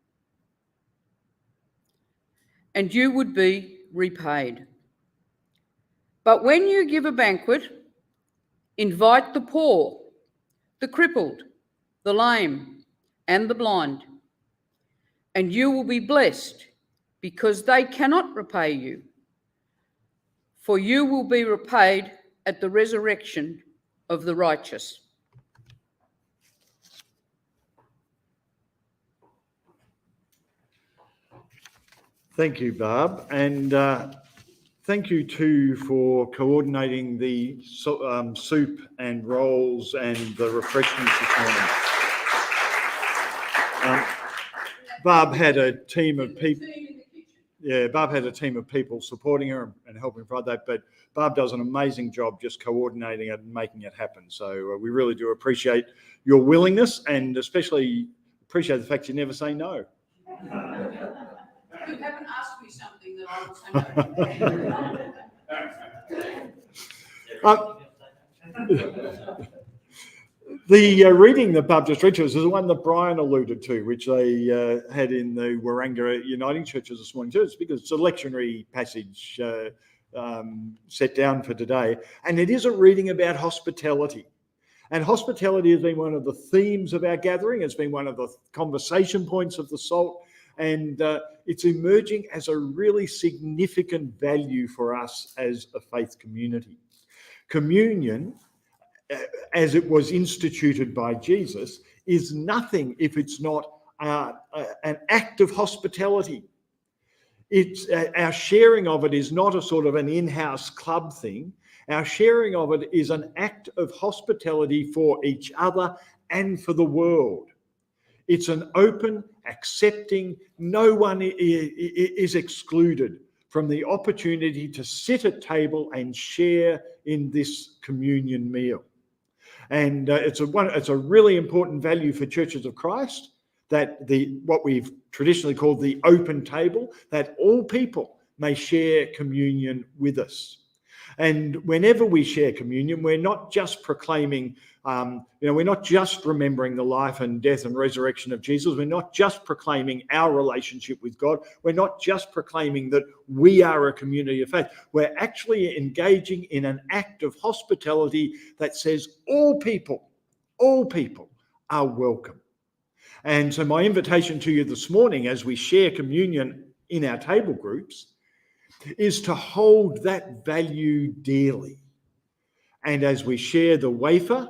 S4: and you would be repaid. But when you give a banquet, invite the poor, the crippled, the lame, and the blind, and you will be blessed, because they cannot repay you, for you will be repaid at the resurrection of the righteous."
S3: Thank you, Barb, and thank you too for coordinating the soup and rolls and the refreshments this morning. Barb had a team of people. Yeah, Barb had a team of people supporting her and helping provide that, but Barb does an amazing job just coordinating it and making it happen. So we really do appreciate your willingness, and especially appreciate the fact you never say no.
S4: you haven't asked me something that I will say no.
S3: The reading the pub just read to us is the one that Brian alluded to, which they had in the Waranga Uniting Churches this morning too. It's because it's a lectionary passage set down for today, and it is a reading about hospitality. And hospitality has been one of the themes of our gathering. It's been one of the conversation points of the SALT, and it's emerging as a really significant value for us as a faith community. Communion, as it was instituted by Jesus, is nothing if it's not an act of hospitality. It's our sharing of it is not a sort of an in-house club thing. Our sharing of it is an act of hospitality for each other and for the world. It's an open, accepting, no one is excluded from the opportunity to sit at table and share in this communion meal. And it's a really important value for Churches of Christ, that what we've traditionally called the open table, that all people may share communion with us. And whenever we share communion, we're not just proclaiming, we're not just remembering the life and death and resurrection of Jesus. We're not just proclaiming our relationship with God. We're not just proclaiming that we are a community of faith. We're actually engaging in an act of hospitality that says all people are welcome. And so my invitation to you this morning as we share communion in our table groups is to hold that value dearly. And as we share the wafer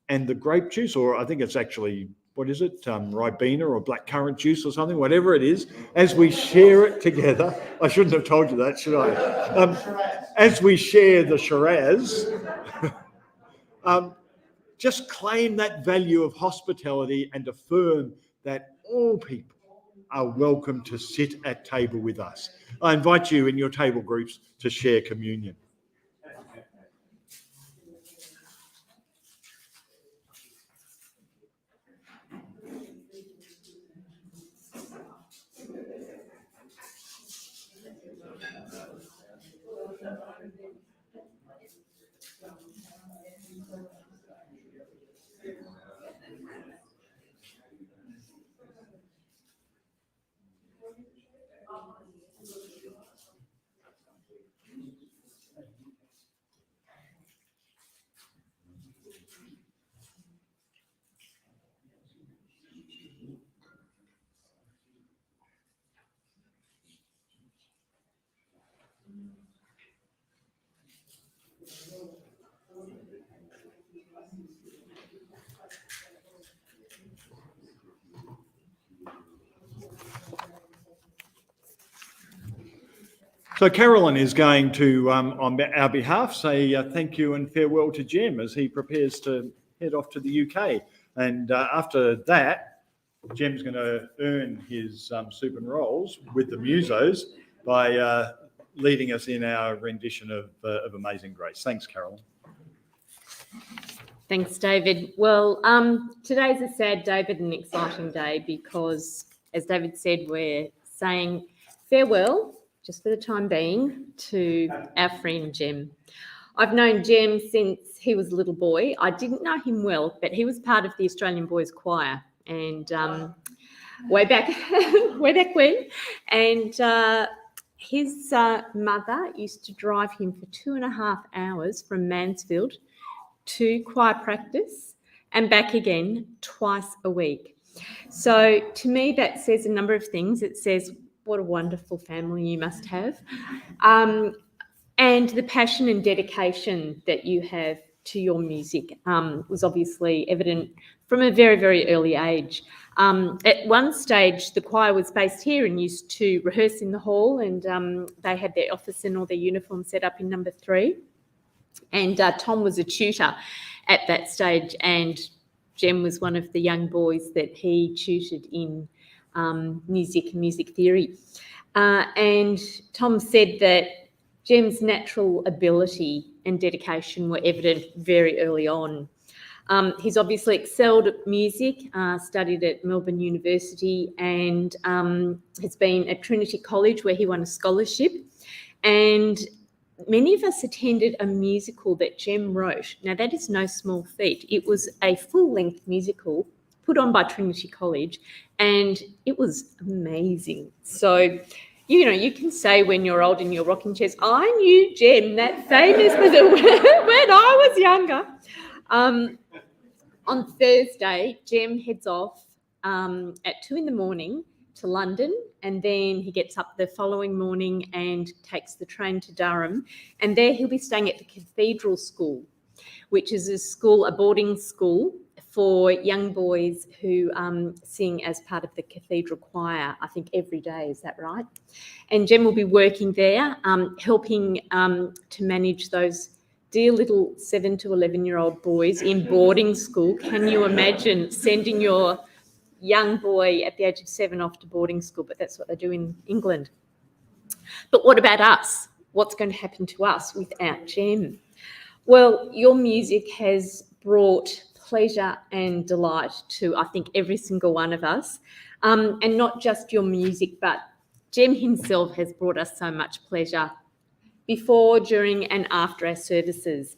S3: and the grape juice, or I think it's actually, what is it, Ribena or blackcurrant juice or something, whatever it is, as we share it together, I shouldn't have told you that, should I? As we share the Shiraz, just claim that value of hospitality and affirm that all people are welcome to sit at table with us. I invite you in your table groups to share communion. So Carolyn is going to, on our behalf, say thank you and farewell to Jem as he prepares to head off to the UK. And after that, Jem's going to earn his soup and rolls with the musos by leading us in our rendition of Amazing Grace. Thanks, Carolyn.
S9: Thanks, David. Well, today's a sad day, but an exciting day because, as David said, we're saying farewell, just for the time being, to our friend Jem. I've known Jem since he was a little boy. I didn't know him well, but he was part of the Australian Boys Choir, and way back when. And his mother used to drive him for 2.5 hours from Mansfield to choir practice and back again twice a week. So to me, that says a number of things. It says, what a wonderful family you must have. And the passion and dedication that you have to your music was obviously evident from a very, very early age. At one stage, the choir was based here and used to rehearse in the hall, and they had their office and all their uniforms set up in number 3. And Tom was a tutor at that stage, and Jem was one of the young boys that he tutored in music theory. And Tom said that Jem's natural ability and dedication were evident very early on. He's obviously excelled at music, studied at Melbourne University, and has been at Trinity College where he won a scholarship. And many of us attended a musical that Jem wrote. Now, that is no small feat. It was a full-length musical put on by Trinity College, and it was amazing. So, you know, you can say when you're old in your rocking chairs, I knew Jem, that famous when I was younger. On Thursday, Jem heads off at 2 a.m. to London, and then he gets up the following morning and takes the train to Durham, and there he'll be staying at the Cathedral School, which is a boarding school for young boys who sing as part of the Cathedral Choir, I think every day, is that right? And Jem will be working there, helping to manage those dear little 7 to 11-year-old boys in boarding school. Can you imagine sending your young boy at the age of 7 off to boarding school? But that's what they do in England. But what about us? What's going to happen to us without Jem? Well, your music has brought pleasure and delight to, I think, every single one of us. And not just your music, but Jem himself has brought us so much pleasure before, during and after our services.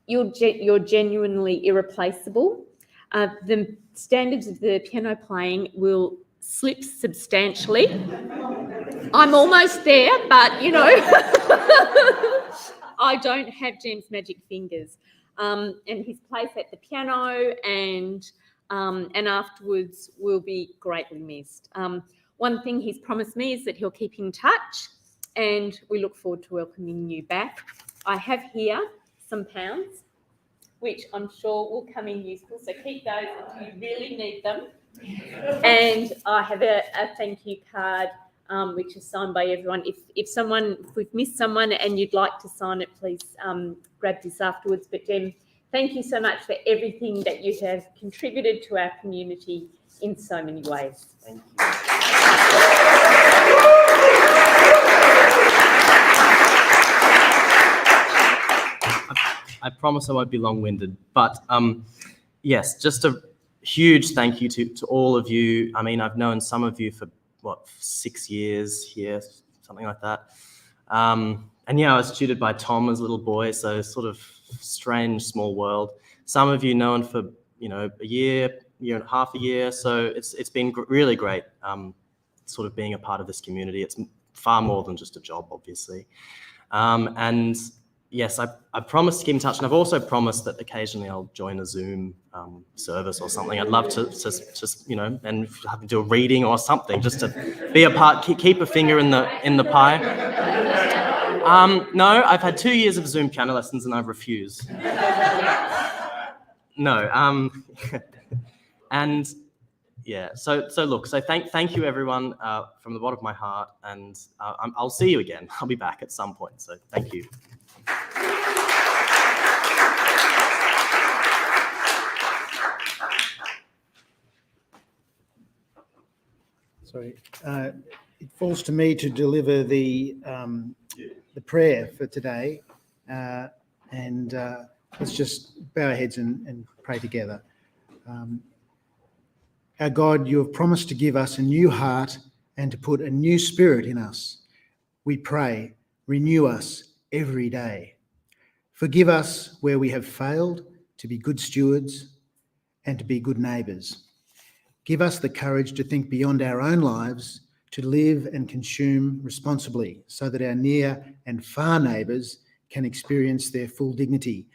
S9: You're genuinely irreplaceable. The standards of the piano playing will slip substantially. I'm almost there, but, you know, I don't have Jem's magic fingers. And his place at the piano and afterwards will be greatly missed. One thing he's promised me is that he'll keep in touch, and we look forward to welcoming you back. I have here some pounds, which I'm sure will come in useful, so keep those if you really need them. And I have a thank you card, which is signed by everyone. If we've missed someone and you'd like to sign it, please grab this afterwards. But Jem, thank you so much for everything that you have contributed to our community in so many ways.
S10: Thank you. I promise I won't be long-winded, but yes, just a huge thank you to all of you. I mean, I've known some of you for, 6 years here, something like that. And yeah, I was tutored by Tom as a little boy, so sort of strange, small world. Some of you known for, a year and a half a year, so it's been really great sort of being a part of this community. It's far more than just a job, obviously. And yes, I promised to keep in touch, and I've also promised that occasionally I'll join a Zoom service or something. I'd love to just and have to do a reading or something, just to be a part, keep a finger in the pie. No, I've had 2 years of Zoom piano lessons and I've refused. No, and yeah. So thank you everyone from the bottom of my heart, and I'll see you again. I'll be back at some point. So thank you.
S11: Sorry, it falls to me to deliver the prayer for today, and let's just bow our heads and pray together. Our God, you have promised to give us a new heart and to put a new spirit in us. We pray, renew us every day. Forgive us where we have failed to be good stewards and to be good neighbours. Give us the courage to think beyond our own lives, to live and consume responsibly, so that our near and far neighbours can experience their full dignity,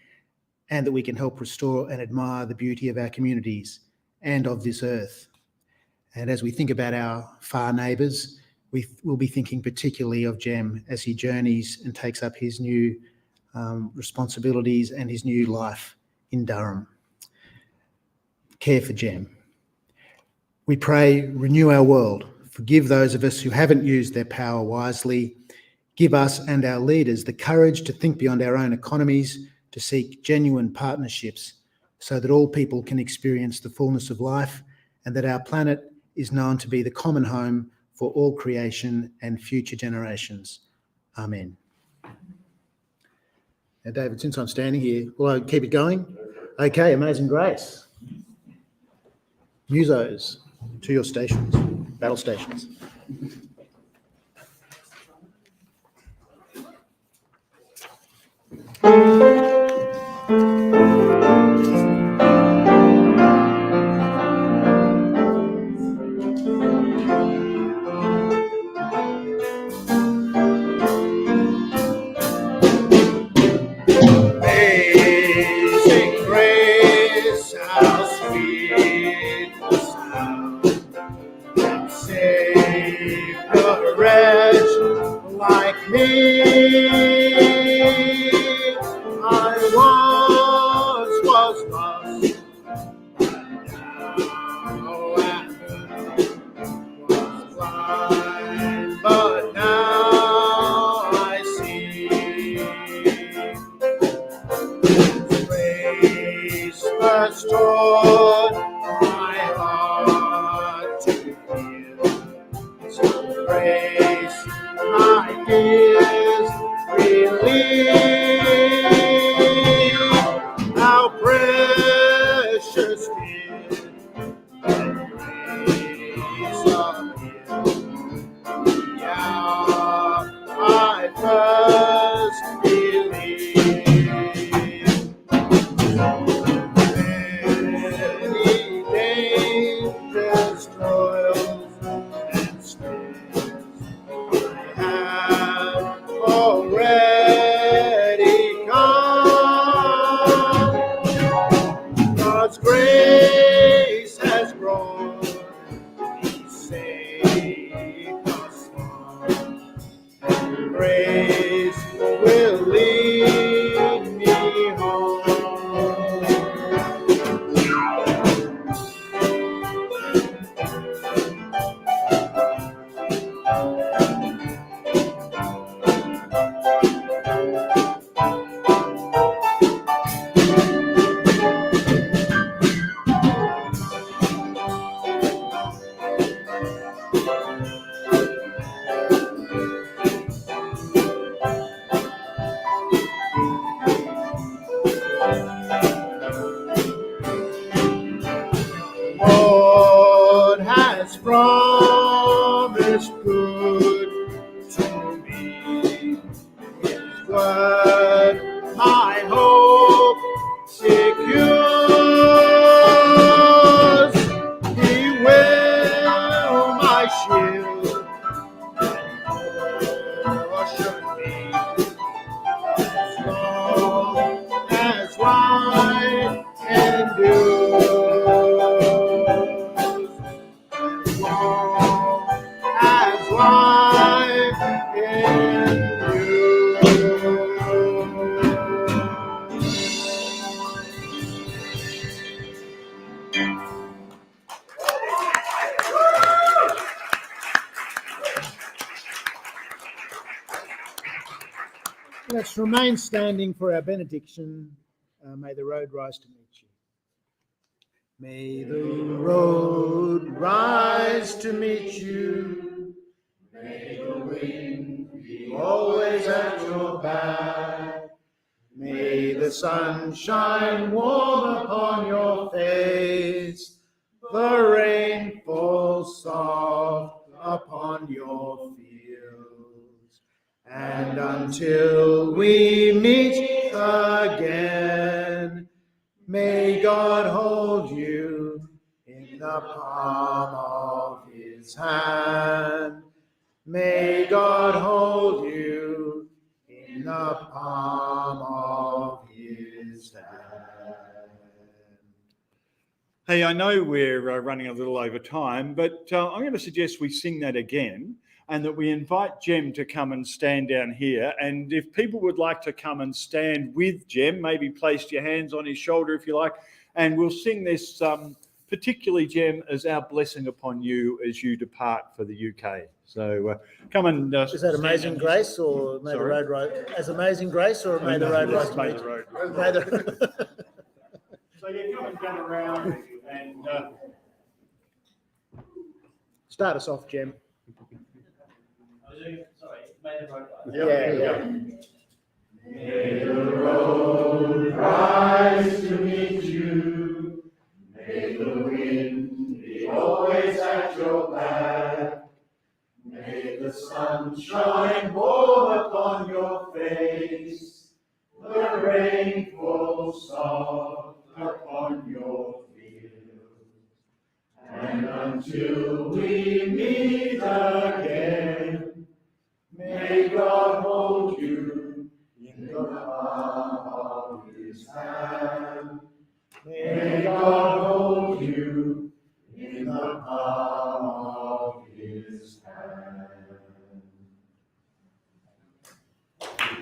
S11: and that we can help restore and admire the beauty of our communities and of this earth. And as we think about our far neighbours, we will be thinking particularly of Jem as he journeys and takes up his new responsibilities and his new life in Durham. Care for Jem. We pray, renew our world. Forgive those of us who haven't used their power wisely. Give us and our leaders the courage to think beyond our own economies, to seek genuine partnerships so that all people can experience the fullness of life, and that our planet is known to be the common home for all creation and future generations. Amen. Now, David, since I'm standing here, will I keep it going? Okay, Amazing Grace. Musos, to your stations, battle stations. Amazing grace, how sweet the sound that saved a wretch like me. I once was lost, now am was blind, but now I see. Grace restored my heart to heal. So grace my tears relieve. How precious is the grace of Him. Yeah, I first believed. Many dangers, toils, and snares I have already come. God's grace has brought me safe thus far, and grace will lead me home. Lord has promised good to me. His word my hope secures. He will my shield and portion me. As long as life endures. As long as life endures. Let's remain standing for our benediction. May the road rise to meet you. May the road rise to meet you. May the wind be always at your back. May the sun shine warm upon your face. The rain fall soft upon your fields. And until we meet again, may God hold you in the palm of His hand. May God hold you in the palm of His hand.
S3: Hey, I know we're running a little over time, but I'm going to suggest we sing that again and that we invite Jem to come and stand down here. And if people would like to come and stand with Jem, maybe place your hands on his shoulder if you like, and we'll sing this particularly, Jem, as our blessing upon you as you depart for the UK. So come and...
S11: Is that Amazing Grace or May the Road Rise? As Amazing Grace or May the Road Rise to meet you? May the...
S3: So yeah, come and gather around and...
S11: Start us off, Jem.
S10: Sorry, may the road rise.
S11: Yeah.
S21: May the road rise to meet you.
S3: the sun shine warm upon your face, the rain falls soft upon your field. And until we meet again, may God hold you in the palm of his hand. May God hold you in the palm of his hand.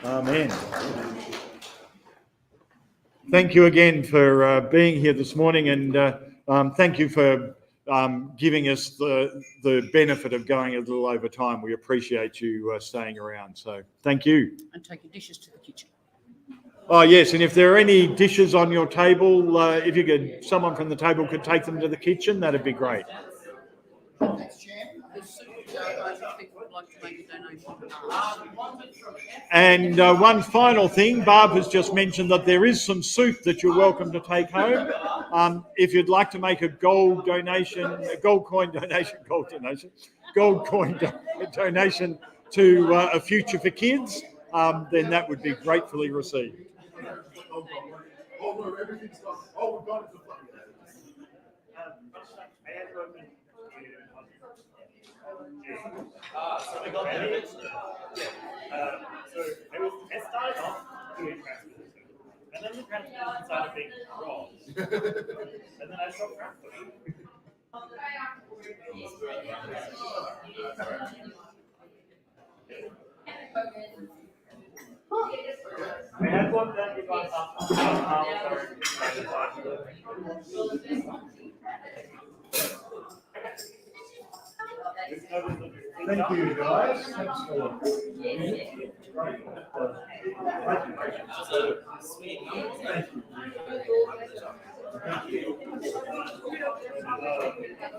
S3: Amen. Thank you again for being here this morning, and thank you for giving us the benefit of going a little over time. We appreciate you staying around. So thank you.
S4: And take your dishes to the kitchen.
S3: Oh yes, and if there are any dishes on your table, if you could, someone from the table could take them to the kitchen, that'd be great. And one final thing, Barb has just mentioned that there is some soup that you're welcome to take home. If you'd like to make a gold coin donation to A Future for Kids, then that would be gratefully received.
S1: Oh no, everything's gone. Oh, we've got it.
S2: So we got it. So it started off doing transposition, and then the transposition started being wrong, and then I stopped transposition. We had one that we got up.
S3: Thank you, guys. Thanks for Thank you.